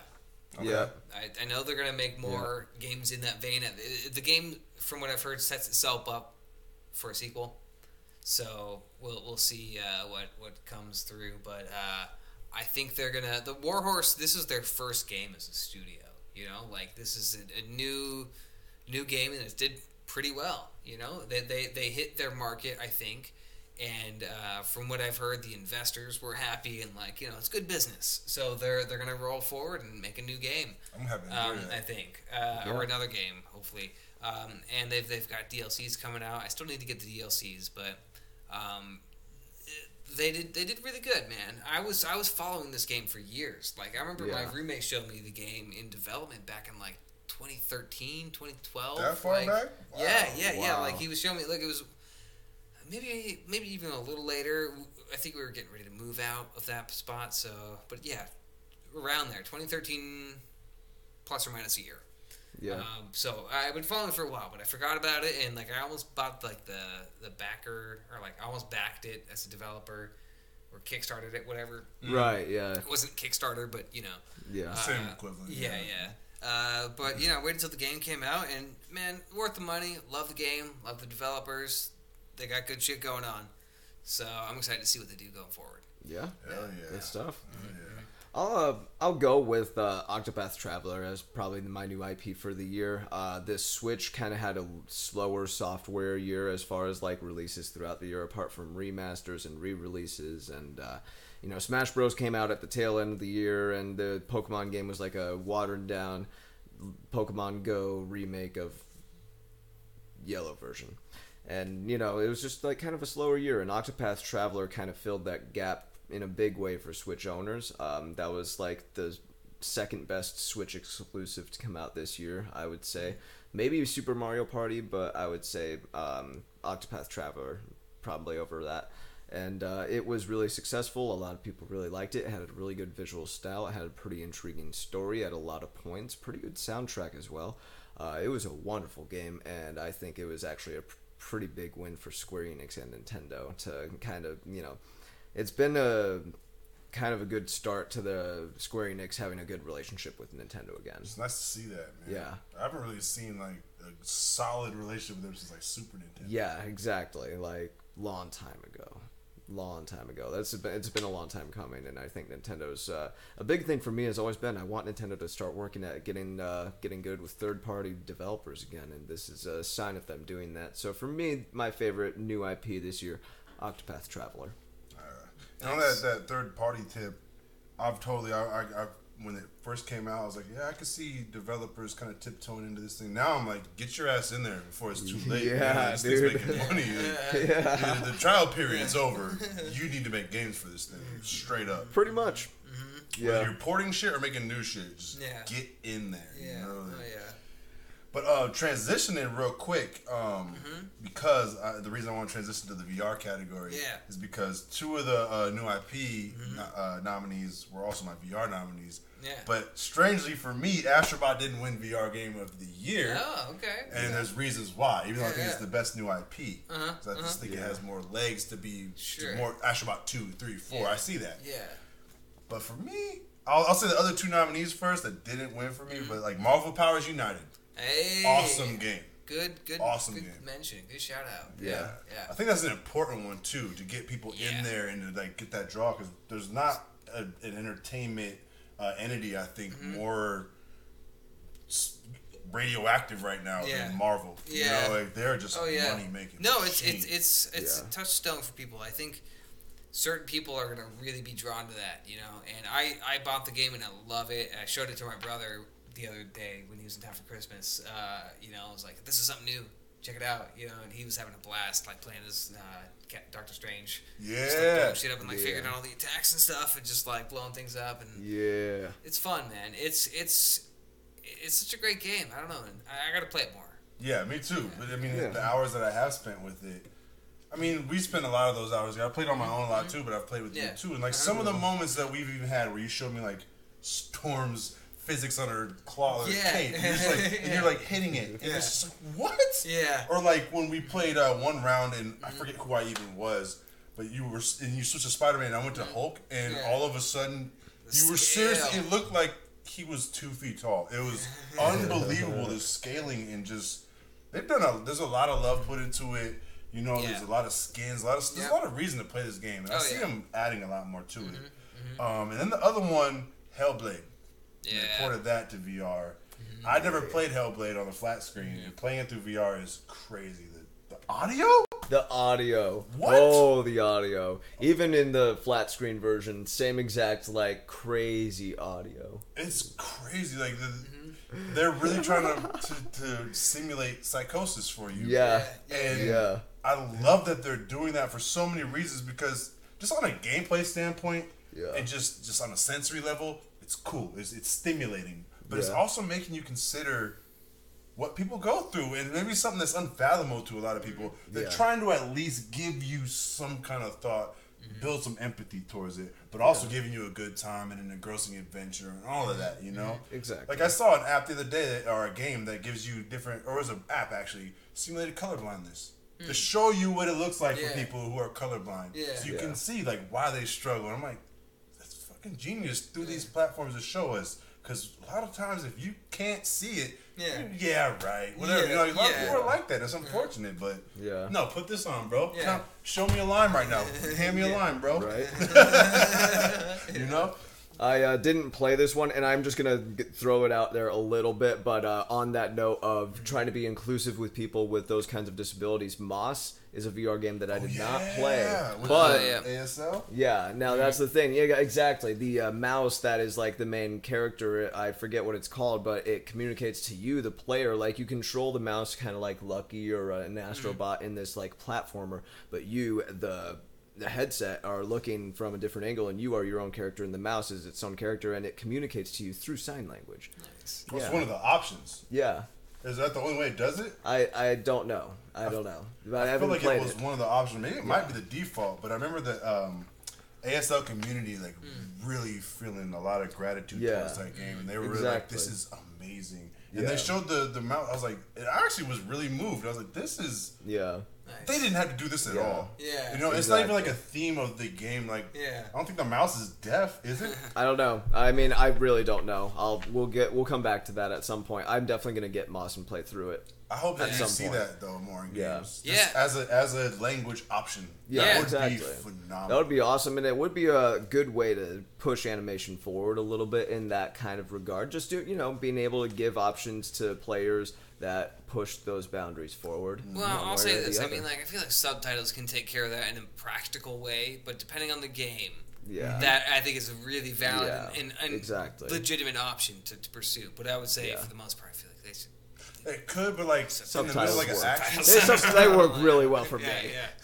Okay. Yeah. I know they're going to make more games in that vein. The game, from what I've heard, sets itself up for a sequel. So we'll see what comes through. But I think they're going to... The Warhorse, this is their first game as a studio. This is a new game, and it did pretty well. They hit their market, I think. And from what I've heard, the investors were happy and it's good business. So they're gonna roll forward and make a new game. I'm happy to hear that. I think, or another game, hopefully. And they've got DLCs coming out. I still need to get the DLCs, but they did really good, man. I was following this game for years. I remember my roommate showed me the game in development back in 2013, 2012. That far back? Wow. Yeah. He was showing me it was. Maybe even a little later. I think we were getting ready to move out of that spot. So, but yeah, around there, 2013, plus or minus a year. Yeah. So I've been following it for a while, but I forgot about it, and I almost bought the backer, or I almost backed it as a developer, or kickstarted it, whatever. Right. Yeah. It wasn't Kickstarter, but Yeah. Same equivalent. Yeah. But waited until the game came out, and man, worth the money. Love the game. Love the developers. They got good shit going on, so I'm excited to see what they do going forward. Yeah, hell yeah, good stuff. Yeah. I'll go with Octopath Traveler as probably my new IP for the year. This Switch kind of had a slower software year as far as releases throughout the year, apart from remasters and re-releases, and Smash Bros came out at the tail end of the year, and the Pokemon game was a watered down Pokemon Go remake of Yellow version. And, it was just kind of a slower year, and Octopath Traveler kind of filled that gap in a big way for Switch owners. That was the second best Switch exclusive to come out this year, I would say. Maybe Super Mario Party, but I would say Octopath Traveler probably over that. And it was really successful. A lot of people really liked it. It had a really good visual style. It had a pretty intriguing story at a lot of points. Pretty good soundtrack as well. It was a wonderful game, and I think it was actually a pretty big win for Square Enix and Nintendo to kind of, it's been a kind of a good start to the Square Enix having a good relationship with Nintendo again. It's nice to see that, man. Yeah. I haven't really seen a solid relationship with them since Super Nintendo. Yeah, exactly. Long time ago. It's been a long time coming, and I think Nintendo's a big thing for me has always been I want Nintendo to start working at getting good with third-party developers again, and this is a sign of them doing that. So for me, my favorite new IP this year, Octopath Traveler. And on that third-party tip, I've totally when it first came out, I was like, yeah, I could see developers kind of tiptoeing into this thing. Now I'm like, get your ass in there before it's too late. Yeah, this dude. thing's making money. The trial period's over. You need to make games for this thing, straight up. Pretty much. Mm-hmm. Whether you're porting shit or making new shit, just get in there. Yeah. But transitioning real quick, because the reason I want to transition to the VR category is because two of the new IP nominees were also my VR nominees. Yeah. But strangely for me, Astrobot didn't win VR Game of the Year. Oh, okay. And there's reasons why, even though I think it's the best new IP. So I just think it has more legs to be more Astrobot 2, 3, 4. Yeah. I see that. Yeah. But for me, I'll say the other two nominees first that didn't win for me, but Marvel Powers United. Hey. Awesome game. Good. Awesome good game. mention. Good shout out. Yeah. I think that's an important one too, to get people in there and to get that draw, because there's not an entertainment entity I think more radioactive right now than Marvel. Yeah. They're just money making. No, it's a touchstone for people. I think certain people are gonna really be drawn to that, And I bought the game and I love it. I showed it to my brother the other day when he was in town for Christmas. I was like, this is something new. Check it out. And he was having a blast, playing as Doctor Strange. Yeah. Just blowing shit up and figuring out all the attacks and stuff and just blowing things up. And it's fun, man. It's such a great game. I don't know. I got to play it more. Yeah, me too. But the hours that I have spent with it, we spent a lot of those hours. I played on my own a lot too, but I've played with you too. And some of the moments that we've even had where you showed me Storm's physics on her claw or cape, and you're hitting it, and it's just what? Yeah. Or when we played one round, and I forget who I even was, but you switched to Spider-Man, and I went to Hulk, and all of a sudden, you were seriously, it looked like he was 2 feet tall. It was unbelievable, the scaling, and just, there's a lot of love put into it. You know, there's a lot of skins, there's a lot of reason to play this game. And I see them adding a lot more to it. And then the other one, Hellblade. They ported that to VR. I never played Hellblade on the flat screen, and playing it through VR is crazy. The audio? The audio. What? Oh, the audio. Even in the flat screen version, same exact, like, crazy audio. It's crazy. Like, they're really trying to simulate psychosis for you. Yeah. And I love that they're doing that for so many reasons, because just on a gameplay standpoint and just on a sensory level, it's cool. It's stimulating. But it's also making you consider what people go through, and maybe something that's unfathomable to a lot of people. They're trying to at least give you some kind of thought, build some empathy towards it, but also giving you a good time and an engrossing adventure and all of that, you know? Exactly. Like I saw an app the other day, or a game that gives you different, or it was an app actually, simulated colorblindness. To show you what it looks like for people who are colorblind. So you can see like why they struggle. And I'm like, that's fucking genius through these platforms to show us. Because a lot of times, if you can't see it, right, whatever. You know, a lot of people are like that. It's unfortunate, but no, put this on, bro. Come, show me a line right now. Hand me a line, bro. Right. You know. I didn't play this one, and I'm just gonna throw it out there a little bit. But on that note of trying to be inclusive with people with those kinds of disabilities, Moss is a VR game that I did not play. But ASL? Yeah, now that's the thing. Yeah, exactly. The mouse that is like the main character, I forget what it's called, but it communicates to you, the player. Like, you control the mouse kind of like Lucky or an Astrobot in this like platformer, but you, the headset, are looking from a different angle, and you are your own character, and the mouse is its own character, and it communicates to you through sign language. Nice. Well, it's one of the options. Yeah. Is that the only way it does it? I don't know. I don't know. But I feel like it was one of the options. Maybe it might be the default, but I remember the ASL community like really feeling a lot of gratitude towards that game, and they were really like, "This is amazing." And they showed the mount. I was like, I actually was really moved. I was like, "This is Nice. They didn't have to do this at all." Yeah, you know, it's not even like a theme of the game. Like, I don't think the mouse is deaf, is it? I don't know. I mean, I really don't know. We'll come back to that at some point. I'm definitely gonna get Moss and play through it. I hope that you see that though more in games. Yeah. As a language option. Yeah, that would be phenomenal. That would be awesome, and it would be a good way to push animation forward a little bit in that kind of regard. Just being able to give options to players that push those boundaries forward. Well, I'll say this. I mean, like, I feel like subtitles can take care of that in a practical way, but depending on the game, that I think is a really valid and legitimate option to pursue. But I would say for the most part, I feel like they should. It could, but like subtitles like an action scene. They work really well for me.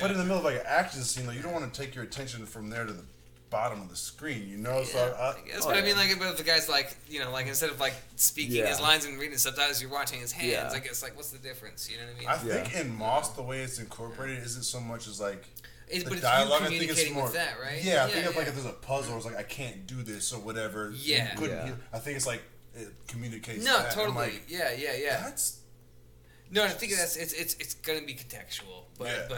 But in the middle of like an action scene, like, you don't want to take your attention from there to the bottom of the screen, you know. So I guess, but I mean, like, but if the guy's like, like, instead of like speaking his lines and reading subtitles, you're watching his hands. I guess, like, what's the difference? You know what I mean? I think in Moss, the way it's incorporated isn't so much as like the dialogue. I think it's more with that, right? Yeah, I think it's like if there's a puzzle, it's like I can't do this or whatever. I think it's like it communicates. No, that. totally. Like, That's. No, I think that's it's gonna be contextual, but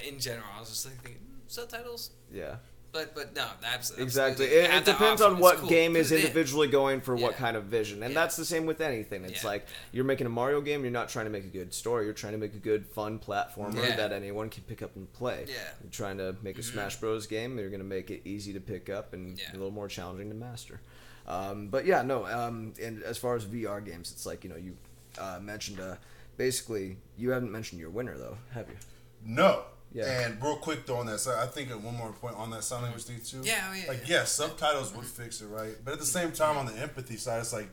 in general, I was just thinking subtitles. Yeah. But no, absolutely. Exactly. It depends on what game is individually going for what kind of vision. And that's the same with anything. It's like, you're making a Mario game, you're not trying to make a good story. You're trying to make a good, fun platformer that anyone can pick up and play. Yeah. You're trying to make a Smash Bros. Game, you're going to make it easy to pick up and a little more challenging to master. And as far as VR games, it's like, you mentioned, basically, you haven't mentioned your winner, though, have you? No. Yeah. And real quick though on that side, I think one more point on that sign language thing too. Subtitles would fix it, right? But at the same time, on the empathy side, it's like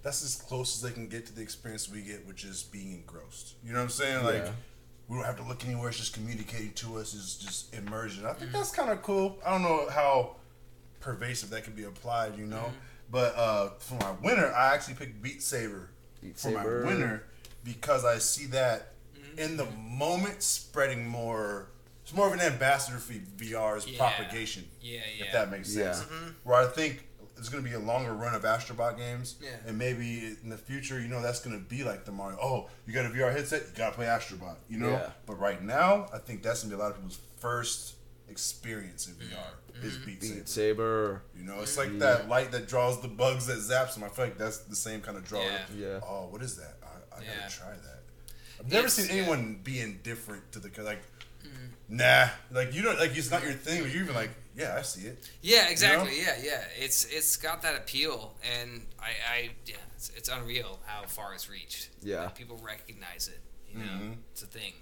that's as close as they can get to the experience we get with just being engrossed. You know what I'm saying? Like, we don't have to look anywhere; it's just communicating to us. It's just immersion. I think that's kind of cool. I don't know how pervasive that can be applied, But for my winner, I actually picked Beat Saber for my winner because I see that. In the moment, spreading more. It's more of an ambassador for VR's propagation. If that makes sense. Where I think there's going to be a longer run of Astrobot games. And maybe in the future, that's going to be like the Mario. Oh, you got a VR headset? You got to play Astrobot, But right now, I think that's going to be a lot of people's first experience in VR is Beat Saber. You know, it's like that light that draws the bugs that zaps them. I feel like that's the same kind of draw. Yeah. Oh, what is that? I gotta try that. I've never seen anyone be indifferent to the like. Nah, like you don't like it's not your thing. But you're even like, yeah, I see it. Yeah, exactly. You know? Yeah. It's got that appeal, and it's unreal how far it's reached. Yeah, like, people recognize it. You know, it's a thing.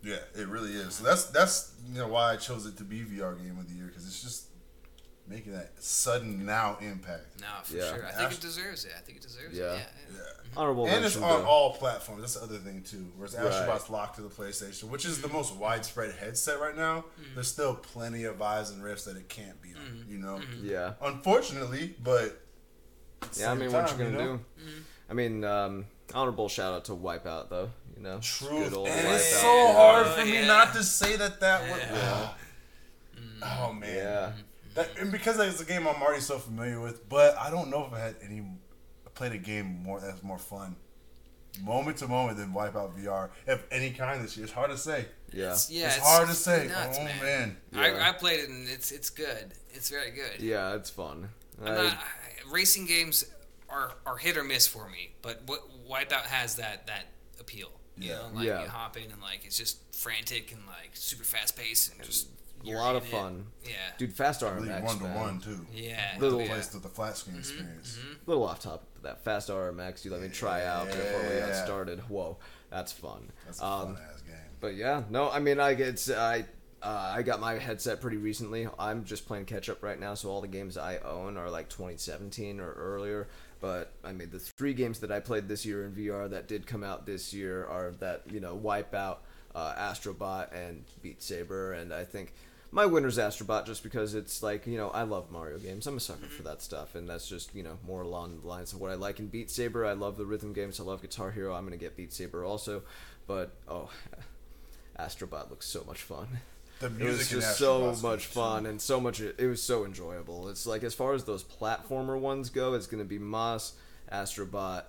Yeah, it really is. So that's why I chose it to be VR Game of the Year, because it's just making that sudden now impact. No, for sure. I think it deserves it. Yeah. Honorable and mention, it's on all platforms. That's the other thing too. Whereas Astrobot's locked to the PlayStation, which is the most widespread headset right now. There's still plenty of Vives and Rifts that it can't be on. You know. Yeah. Unfortunately, but I mean, what you gonna do? I mean, honorable shout out to Wipeout though. You know, true. Good old and Wipeout. it's so hard for me not to say that was. Oh man. Yeah. And because it's a game I'm already so familiar with, but I don't know if I played a game that's more fun, moment to moment, than Wipeout VR of any kind this year. It's hard to say. It's hard to say. Nuts, man. I played it and it's good. It's very good. Yeah, it's fun. Racing games are hit or miss for me, but Wipeout has that appeal. You know, like you hop in and like it's just frantic and like super fast paced and just. A lot of fun. Yeah. Dude, Fast RMX, really one-to-one, too. Yeah. Little place with the flat screen experience. Little off topic of that. Fast RMX, you let me try out before we got started. Whoa, that's fun. That's a fun-ass game. But yeah, no, I mean, I got my headset pretty recently. I'm just playing catch-up right now, so all the games I own are like 2017 or earlier. But, I mean, the 3 games that I played this year in VR that did come out this year are that, Wipeout, Astrobot, and Beat Saber, and I think... My winner's Astrobot, just because it's like, I love Mario games. I'm a sucker for that stuff, and that's just, more along the lines of what I like in Beat Saber. I love the rhythm games. I love Guitar Hero. I'm going to get Beat Saber also. But, Astrobot looks so much fun. The music it was just so much fun, and it was so enjoyable. It's like, as far as those platformer ones go, it's going to be Moss, Astrobot,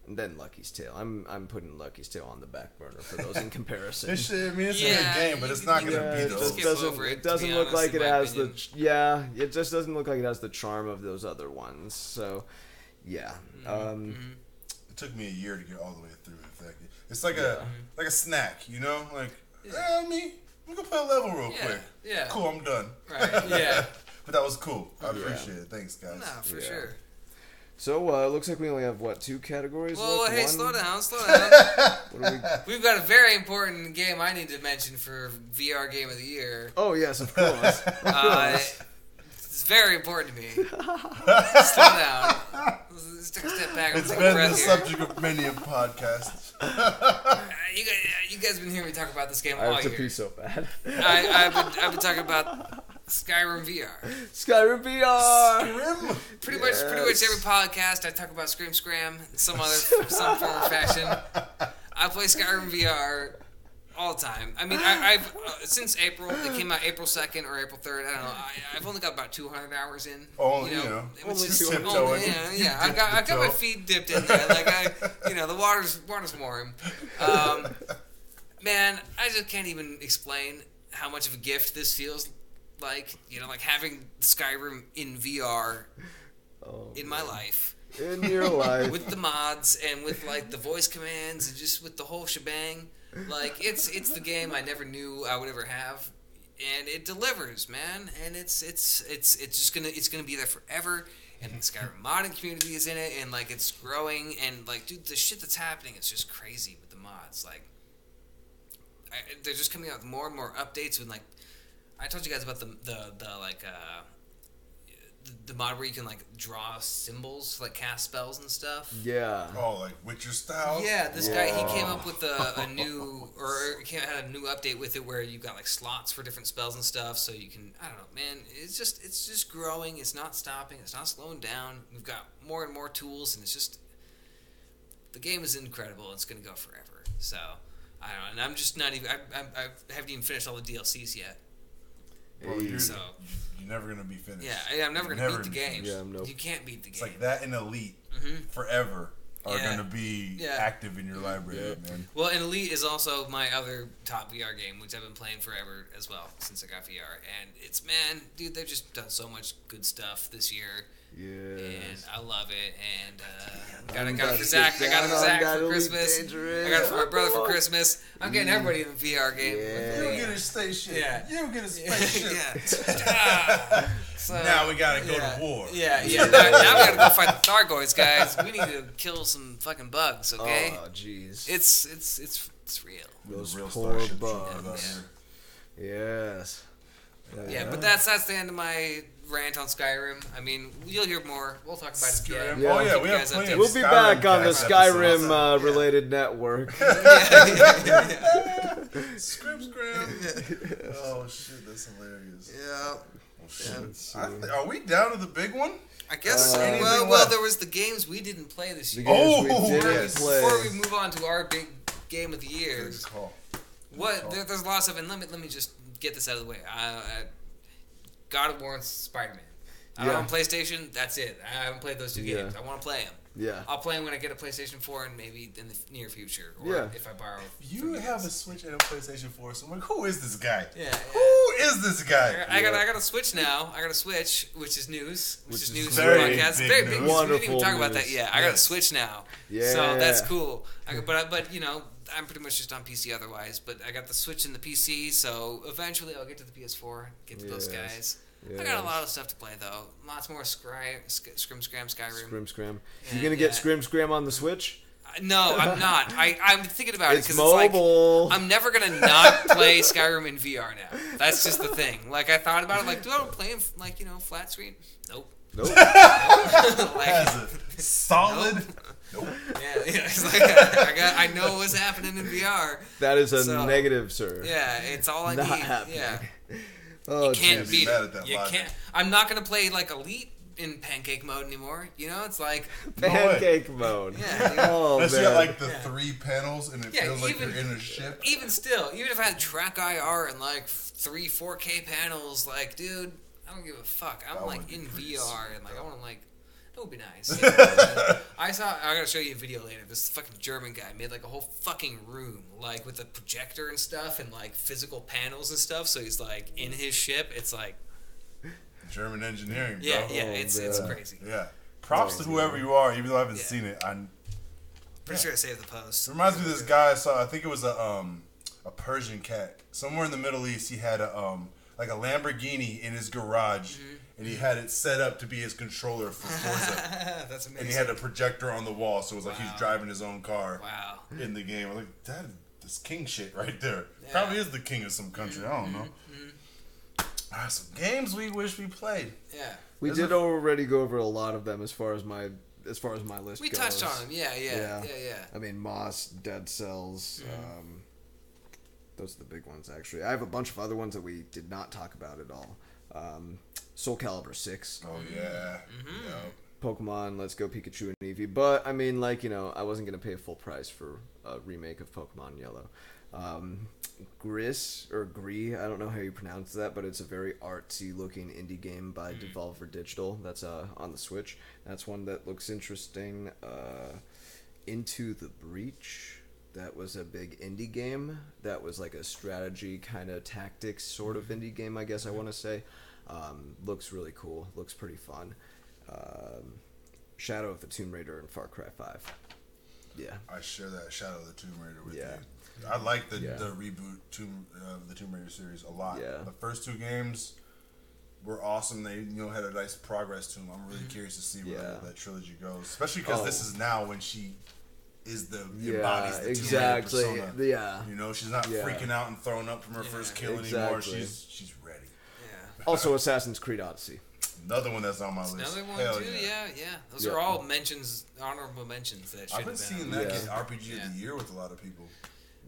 and then Lucky's Tale. I'm putting Lucky's Tale on the back burner for those in comparison. It's a good game, but it's not going to be those. It doesn't look like it has it just doesn't look like it has the charm of those other ones. So, yeah. It took me a year to get all the way through it. It's like a snack, Like, we can play a level real quick. Yeah. Cool, I'm done. Right. Yeah. But that was cool. I appreciate it. Thanks, guys. No, for sure. So, it looks like we only have, 2 categories left? Well, hey, slow down. We've got a very important game I need to mention for VR Game of the Year. Oh, yes, of course. It's very important to me. Slow down. Let's take a step back. It's been the subject of many a podcast. You guys have been hearing me talk about this game all year. I have to pee so bad. I've been talking about Skyrim VR. Skyrim VR. Pretty much every podcast I talk about Scram in some form or fashion. I play Skyrim VR all the time. I mean, I've since April. It came out April 2nd or April 3rd. I don't know. I've only got about 200 hours in. Only yeah. I got my feet dipped in there. Like the water's warm. Man, I just can't even explain how much of a gift this feels like. Like having Skyrim in VR in my life. In your life. With the mods and with the voice commands and just with the whole shebang. Like it's the game I never knew I would ever have, and it delivers, man. And it's gonna be there forever. And the Skyrim modding community is in it, and it's growing. And dude, the shit that's happening is just crazy with the mods. They're just coming out with more and more updates. When I told you guys about the mod where you can draw symbols, cast spells and stuff. Yeah. Oh, like Witcher style. Yeah, this guy he came up with a new had a new update with it where you got slots for different spells and stuff. So you can I don't know, man. It's just growing. It's not stopping. It's not slowing down. We've got more and more tools, and it's just the game is incredible. It's gonna go forever. So I don't know, and I'm just not even. I haven't even finished all the DLCs yet. Well, you're never gonna be finished. Yeah, I'm never gonna beat the game. Yeah, you can't beat the game. It's like that in Elite forever. are going to be active in your library, man. Well, and Elite is also my other top VR game, which I've been playing forever as well since I got VR. And it's, man, dude, they've just done so much good stuff this year. Yes. And I love it. And got it for Zach. I got it for Zach for Christmas. I got it for my brother for Christmas. I'm getting everybody in the VR game. Yeah. You get a spaceship. Yeah. You get a spaceship. So, now we gotta go to war. Yeah. Now we gotta go fight the Thargoids, guys. We need to kill some fucking bugs, okay? Oh, jeez. It's real. Those real poor bugs. Yes. Yeah, but that's the end of my rant on Skyrim. I mean, you'll hear more. We'll talk about it again. Yeah. Oh yeah, we have plenty of We'll be back on the Skyrim related network. Scrim. Oh shit, that's hilarious. Yeah. Oh, shit. Are we down to the big one? I guess so. Well, there was the games we didn't play this year. Before we move on to our big game of the year. Good call. There's a lot of stuff, and let me just get this out of the way. God of War and Spider-Man. I don't have a PlayStation. That's it. I haven't played those two games. I want to play them. Yeah. I'll play them when I get a PlayStation 4 and maybe in the near future. Or if I borrow. You have a Switch and a PlayStation 4, so I'm like, who is this guy? Yeah. Who is this guy? I got a Switch now. I got a Switch, which is news. Which is news for the very podcast. big Very big news. Wonderful We didn't even talk about news. that yet. I got a Switch now. Yeah. So that's cool. But you know, I'm pretty much just on PC otherwise. But I got the Switch and the PC, so eventually I'll get to the PS4, get to those guys. Yes. I got a lot of stuff to play though. Lots more Scrim Scram Skyrim. Scrim. You gonna get Scrim on the Switch? No, I'm not. I'm thinking about it It's because mobile. it's like I'm never gonna not play Skyrim in VR now. That's just the thing. Like I thought about it. Like, do I want to play in flat screen? Nope. Solid. Nope. Yeah. It's like I know what's happening in VR. That is a negative, sir. Yeah, it's all I not need. Happening. Yeah. Oh, you can't beat it. You can't. I'm not gonna play like Elite in pancake mode anymore. You know, it's like pancake mode. Yeah. Oh, unless man. you got like the 3 panels and it feels like you're in a ship. Even still, even if I had track IR and like 3 4K panels, like, dude, I don't give a fuck. I'm like in VR and like I want to like. That would be nice. You know? I gotta show you a video later. This fucking German guy made like a whole fucking room, like with a projector and stuff, and like physical panels and stuff. So he's like in his ship. It's like German engineering, bro. Yeah, it's crazy. Yeah, props to whoever you are, even though I haven't seen it. I'm pretty sure I saved the post. It reminds me of this guy I saw. I think it was a Persian cat somewhere in the Middle East. He had a like a Lamborghini in his garage. Mm-hmm. And he had it set up to be his controller for Forza. That's amazing. And he had a projector on the wall, so it was like he's driving his own car in the game. I was like, that's king shit right there. Yeah. Probably is the king of some country. I don't know. Mm-hmm. Some games we wish we played. Yeah. We did already go over a lot of them as far as my list goes. We touched on them. Yeah. I mean, Moss, Dead Cells. Those are the big ones, actually. I have a bunch of other ones that we did not talk about at all. Soul Calibur 6. Oh, yeah. Mm-hmm. Pokemon Let's Go Pikachu and Eevee. But, I mean, like, you know, I wasn't going to pay full price for a remake of Pokemon Yellow. Gris, or Gree, I don't know how you pronounce that, but it's a very artsy-looking indie game by Devolver Digital. That's on the Switch. That's one that looks interesting. Into the Breach. That was a big indie game. That was like a strategy kind of tactics sort of indie game, I guess I want to say. Looks really cool. Looks pretty fun. Shadow of the Tomb Raider and Far Cry 5. Yeah. I share that Shadow of the Tomb Raider with you. I like the reboot the Tomb Raider series a lot. Yeah. The first 2 games were awesome. They had a nice progress to them. I'm really curious to see where that trilogy goes, especially because this is now when she is embodies the Tomb Raider persona. Yeah. You know, she's not freaking out and throwing up from her first kill anymore. She's ready. Yeah. Also, Assassin's Creed Odyssey. Another one that's on my list. Another one too. Yeah. Those are all honorable mentions that should have been. I've been seeing that get RPG of the year with a lot of people.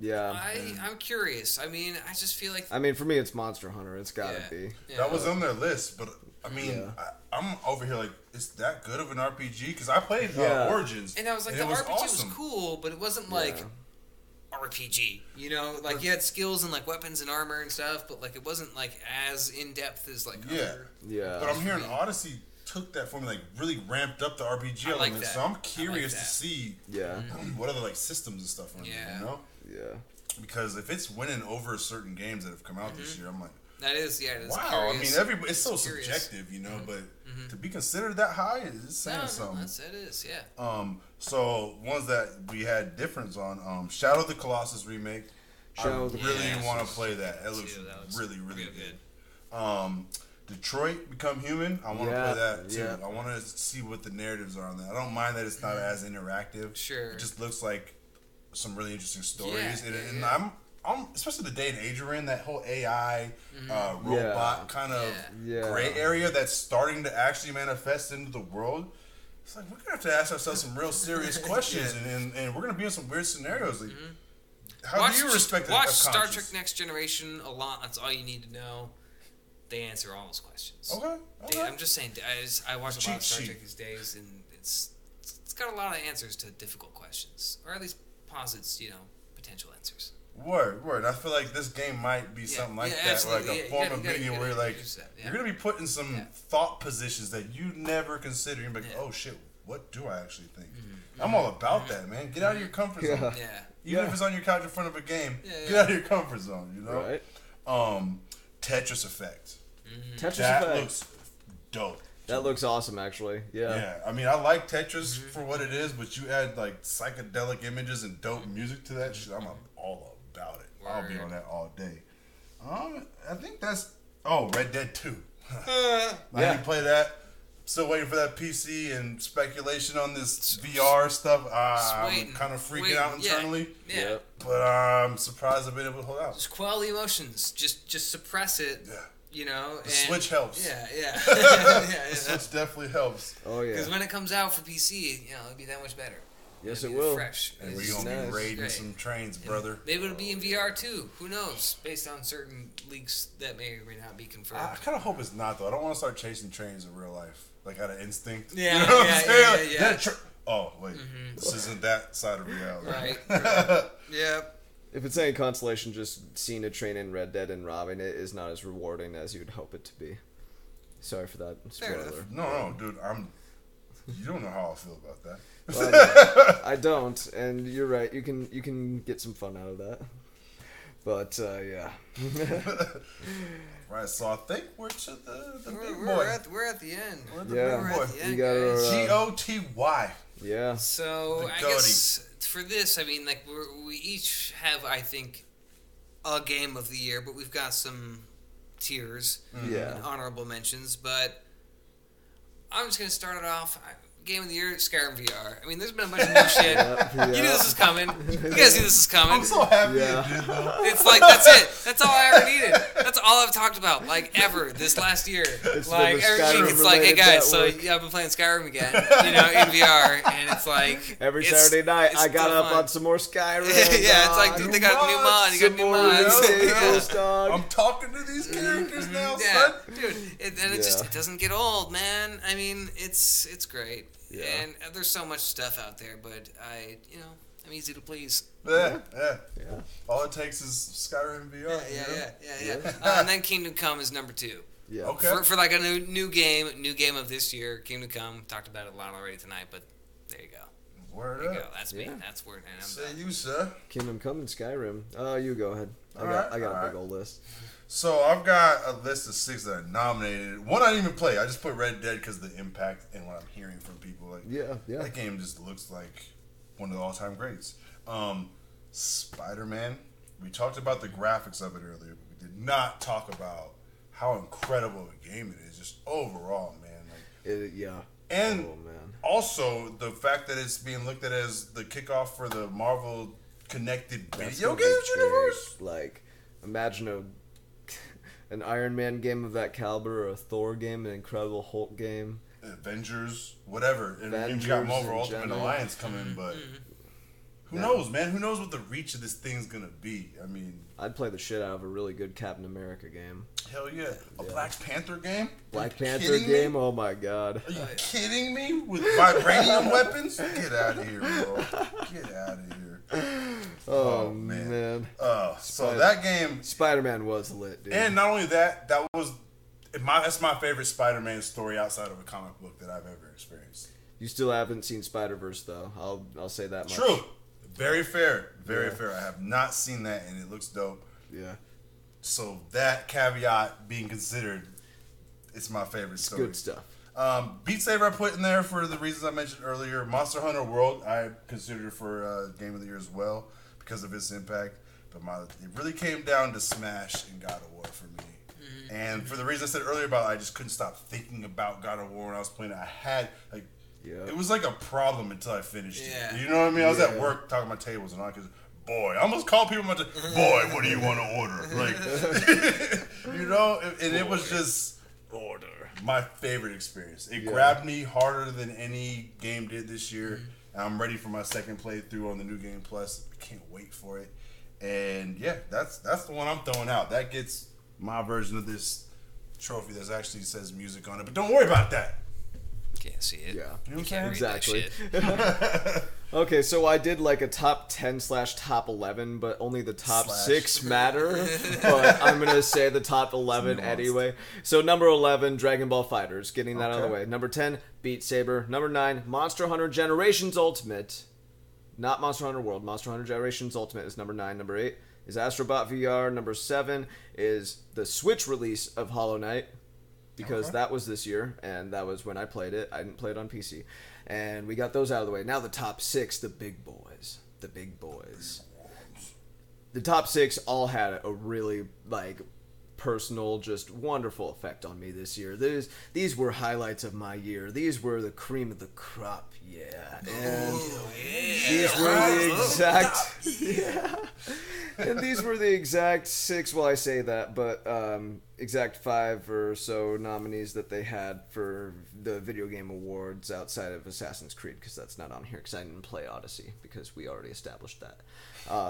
Yeah. I'm curious. I mean, I just feel like. I mean, for me, it's Monster Hunter. It's gotta be. Yeah. That was on their list, but I mean, I'm over here like, is that good of an RPG? Because I played Origins, and I was like, the RPG was cool, but it wasn't like RPG. You know, like you had skills and like weapons and armor and stuff, but like it wasn't like as in depth as like. Yeah. But I'm hearing Odyssey took that formula, like really ramped up the RPG element. So I'm curious to see what other like systems and stuff are in there, you know? Yeah. Because if it's winning over certain games that have come out this year, I'm like, that is, wow. Curious. I mean, it's so subjective, you know, but to be considered that high is saying something. It is, yeah. So ones that we had difference on, Shadow of the Colossus remake. I really want to play that. It looks really good. Detroit Become Human. I want to play that too. I want to see what the narratives are on that. I don't mind that it's not as interactive. Sure. It just looks like some really interesting stories, and I'm especially the day and age we're in, that whole AI robot kind of gray area that's starting to actually manifest into the world. It's like we're gonna have to ask ourselves some real serious questions, and we're gonna be in some weird scenarios. Like, how do you respect that? Watch Star Trek Next Generation a lot. That's all you need to know. They answer all those questions. Okay. I'm just saying. I watch a lot of Star Trek these days, and it's got a lot of answers to difficult questions, or at least posits, potential answers. Word. I feel like this game might be something like that, absolutely. like a form of media where you're gonna be put in some thought positions that you never consider. You're like, oh shit, what do I actually think? I'm all about that, man. Get out of your comfort zone. Even if it's on your couch in front of a game, get out of your comfort zone. You know. Right. Tetris Effect. That looks dope. That looks awesome, actually. Yeah. I mean, I like Tetris for what it is, but you add like psychedelic images and dope music to that shit, I'm all about it. Word. I'll be on that all day. I think that's Red Dead 2. I didn't play that. Still waiting for that PC and speculation on this VR stuff. I'm kind of freaking out internally. Yeah. But I'm surprised I've been able to hold out. Just quell the emotions. Just suppress it. Yeah. The Switch helps. Yeah. The Switch definitely helps. Oh, yeah. Because when it comes out for PC, it'll be that much better. Yes, it will. Fresh. And we're going to be raiding some trains, brother. Maybe it'll be in VR, too. Who knows? Based on certain leaks that may or may not be confirmed. I kind of hope it's not, though. I don't want to start chasing trains in real life. Like, out of instinct. Yeah, you know what I'm saying? Yeah. Oh, wait. This isn't that side of reality. Right. Yeah. If it's any consolation, just seeing a train in Red Dead and robbing it is not as rewarding as you'd hope it to be. Sorry for that spoiler. No, dude. You don't know how I feel about that. Well, I don't, and you're right. You can get some fun out of that. But yeah. Right, so I think we're to the big boy. We're at the end. We're at the end, you got GOTY. Yeah. So I guess for this, I mean, like we each have, I think, a game of the year, but we've got some tiers and honorable mentions. But I'm just gonna start it off. Game of the year, Skyrim VR. I mean, there's been a bunch of new shit. You knew this was coming. You guys knew this was coming. I'm so happy it did, though. It's like, that's it. That's all I ever needed. That's all I've talked about, like, ever this last year. Like, every week it's like, hey, guys, so I've been playing Skyrim again, in VR, and it's like... Every Saturday night, I got up on some more Skyrim. It's like, dude, they got a new mod. You got new mods. I'm talking to these characters now, son. Dude, it doesn't get old, man. I mean, it's great. Yeah. And there's so much stuff out there, but I'm easy to please. Yeah. All it takes is Skyrim VR. Yeah. And then Kingdom Come is number 2. Yeah. Okay. For like a new game of this year, Kingdom Come. Talked about it a lot already tonight, but there you go. Word there up. You go. That's me. That's word. And I'm Say done. you, sir. Kingdom Come and Skyrim. You go ahead. I got a big old list. So I've got a list of 6 that are nominated. One I didn't even play. I just put Red Dead because of the impact and what I'm hearing from people. Like, that game just looks like one of the all-time greats. Spider-Man. We talked about the graphics of it earlier, but we did not talk about how incredible a game it is. Just overall, man. And also the fact that it's being looked at as the kickoff for the Marvel connected video games universe. Like, imagine an Iron Man game of that caliber, or a Thor game, an Incredible Hulk game, Avengers, whatever. And you've got Marvel Ultimate Alliance coming, but who knows, man? Who knows what the reach of this thing's gonna be? I mean, I'd play the shit out of a really good Captain America game. Hell yeah. A Black Panther game? Black Panther game? Oh my god. Are you kidding me? With vibranium weapons? Get out of here, bro. Get out of here. Oh man. So that game, Spider-Man was lit, dude. And not only that, that was That's my favorite Spider-Man story outside of a comic book that I've ever experienced. You still haven't seen Spider-Verse, though. I'll say that much. True. Very fair. Very fair. I have not seen that, and it looks dope. Yeah. So that caveat being considered, it's my favorite story. Good stuff. Beat Saber I put in there for the reasons I mentioned earlier. Monster Hunter World I considered for Game of the Year as well because of its impact. But it really came down to Smash and God of War for me. Mm-hmm. And for the reason I said earlier about I just couldn't stop thinking about God of War when I was playing it. I had it was like a problem until I finished it. You know what I mean? I was at work talking about tables and all because boy, I almost called people boy, what do you want to order? Like, you know, and it was just order. My favorite experience. It grabbed me harder than any game did this year. Mm-hmm. I'm ready for my second playthrough on the New Game Plus. I can't wait for it. And yeah, that's the one I'm throwing out. That gets my version of this trophy that actually says music on it. But don't worry about that. Can't see it. Yeah, you know what I'm saying? Exactly. Okay, so I did like a top 10/top 11, but only the top 6 matter. But I'm gonna say the top 11 anyway. So number 11, Dragon Ball FighterZ, getting that out of the way. Number 10, Beat Saber. Number 9, Monster Hunter Generations Ultimate. Not Monster Hunter World. Monster Hunter Generations Ultimate is number 9. Number 8 is Astrobot VR. Number 7 is the Switch release of Hollow Knight. Because that was this year, and that was when I played it. I didn't play it on PC. And we got those out of the way. Now the top 6, the big boys. The big boys. The top 6 all had a really, personal, just wonderful effect on me this year. These were highlights of my year. These were the cream of the crop, And these were the exact... And these were the exact 6, well, I say that, but exact 5 or so nominees that they had for the video game awards outside of Assassin's Creed, because that's not on here, because I didn't play Odyssey, because we already established that.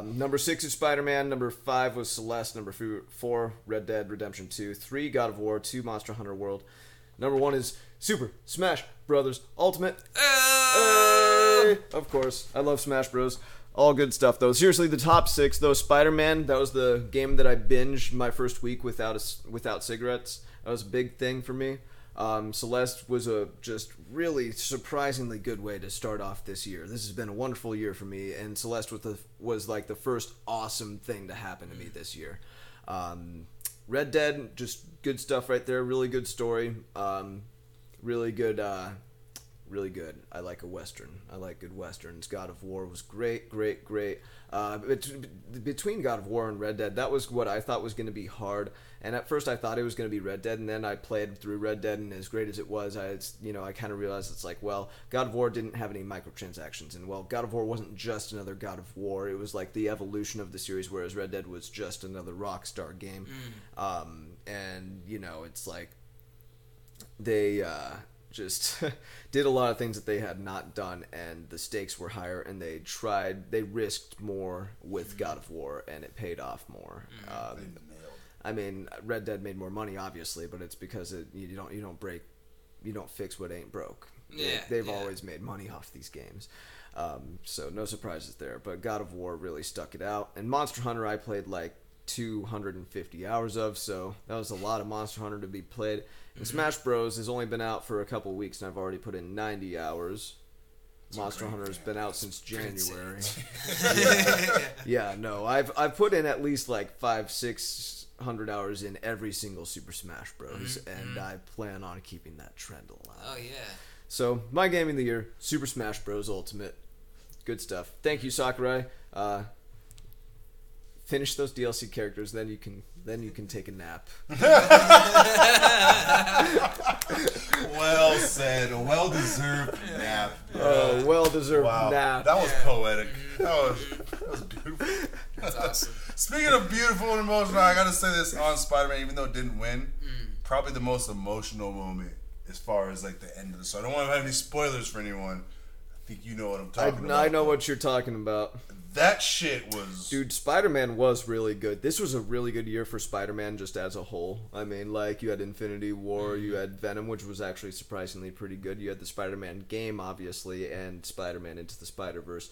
Number 6 is Spider-Man. Number 5 was Celeste. Number 4, Red Dead Redemption 2. 3, God of War. 2, Monster Hunter World. Number 1 is Super Smash Brothers Ultimate. Hey! Of course, I love Smash Bros. All good stuff, though. Seriously, the top 6, though, Spider-Man, that was the game that I binged my first week without cigarettes. That was a big thing for me. Celeste was a just really surprisingly good way to start off this year. This has been a wonderful year for me, and Celeste was like the first awesome thing to happen to me this year. Red Dead, just good stuff right there. Really good story. Really good. Really good. I like a Western. I like good Westerns. God of War was great. Between God of War and Red Dead, that was what I thought was going to be hard. And at first I thought it was going to be Red Dead, and then I played through Red Dead, and as great as it was, I kind of realized it's like, well, God of War didn't have any microtransactions, and well, God of War wasn't just another God of War. It was like the evolution of the series, whereas Red Dead was just another Rockstar game. And, it's like they... just did a lot of things that they had not done, and the stakes were higher, and they risked more with God of War, and it paid off more. I mean, Red Dead made more money, obviously, but it's because you don't fix what ain't broke. They've always made money off these games. So no surprises there, but God of War really stuck it out. And Monster Hunter I played 250 hours of, so that was a lot of Monster Hunter to be played. And Smash Bros. Has only been out for a couple weeks, and I've already put in 90 hours. Monster Hunter has been out since January. I've put in at least 500-600 hours in every single Super Smash Bros. And I plan on keeping that trend alive. Oh yeah. So my game of the year, Super Smash Bros. Ultimate. Good stuff. Thank you, Sakurai. Finish those DLC characters, then you can take a nap. Well said. A well-deserved nap. Well-deserved nap. That was poetic. That was beautiful. That's awesome. Speaking of beautiful and emotional, I gotta say this on Spider-Man, even though it didn't win, probably the most emotional moment as far as the end of the story. I don't want to have any spoilers for anyone. I think you know what I'm talking about. I know what you're talking about. That shit was... Dude, Spider-Man was really good. This was a really good year for Spider-Man just as a whole. I mean, you had Infinity War, you had Venom, which was actually surprisingly pretty good. You had the Spider-Man game, obviously, and Spider-Man Into the Spider-Verse.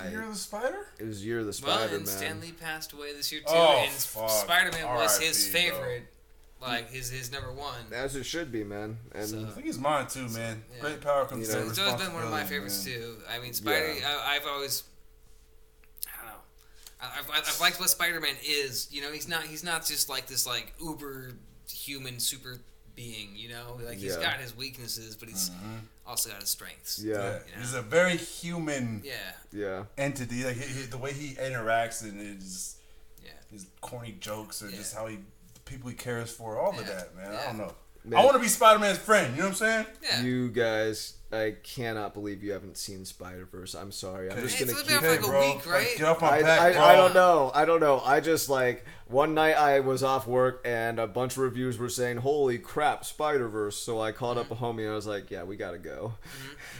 Year of the Spider? It was Year of the Spider, and man. Stan Lee passed away this year, too, Oh, and Spider-Man was his favorite. like his number one. As it should be, man. And I think he's mine too, man. Yeah. Great power comes with It's always been one of my favorites too. I mean, Spidey. Yeah. I've always, I don't know. I've liked what Spider-Man is. You know, he's not just like this like uber human super being. You know, like he's got his weaknesses, but he's also got his strengths. Yeah, you know? He's a very human. Yeah. Entity. Like the way he interacts and his corny jokes or just how the people he cares for, all of that, man. I don't know. Man. I want to be Spider-Man's friend. You know what I'm saying? Yeah. You guys, I cannot believe you haven't seen Spider-Verse. I'm sorry. I'm just gonna keep it like a week, right? Get off my back, bro. I don't know. I just like one night I was off work and a bunch of reviews were saying, "Holy crap, Spider-Verse!" So I called up a homie and I was like, "Yeah, we gotta go."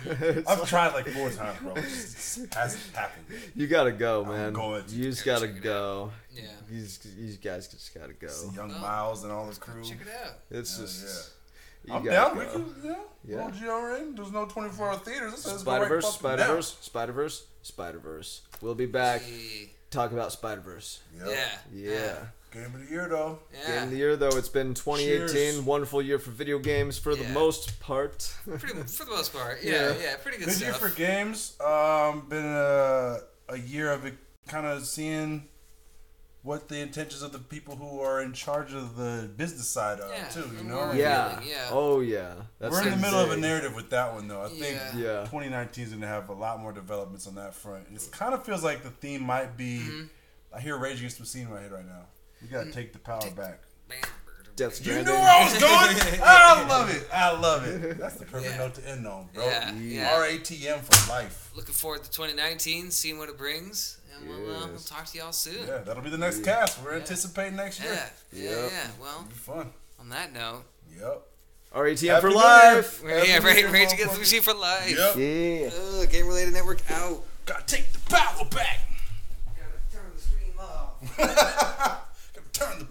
I've tried like 4 times, bro. It just hasn't happened. You gotta go, man. I'm going. You just gotta go. Yeah. You guys just gotta go. Young Miles and all the crew. Check it out. It's just. I'm down. We can, no GRN. There's no 24-hour theaters. Spider-Verse. We'll be back. Talk about Spider-Verse. Yep. Yeah. Game of the year, though. Yeah. Game of the year, though. It's been 2018. Cheers. Wonderful year for video games for the most part. For the most part. Yeah. Pretty good stuff. Good year for games. Been a year of kind of seeing what the intentions of the people who are in charge of the business side are, too, you know? Yeah. Oh, yeah. We're in the middle of a narrative with that one, though. I think 2019 is going to have a lot more developments on that front. It kind of feels like the theme might be... I hear Rage Against the Machine in my head right now. We got to take the power back. Death Stranding. You knew where I was going? I love it. That's the perfect note to end on, bro. RATM for life. Looking forward to 2019, seeing what it brings. And we'll talk to y'all soon. Yeah, that'll be the next cast. We're anticipating next year. Yeah. Well, it'll be fun. On that note. Yep. RATM for life. Rage Against the Machine for life. Yep. Yeah. Game Related Network out. Gotta take the power back. Gotta turn the screen off. Gotta turn the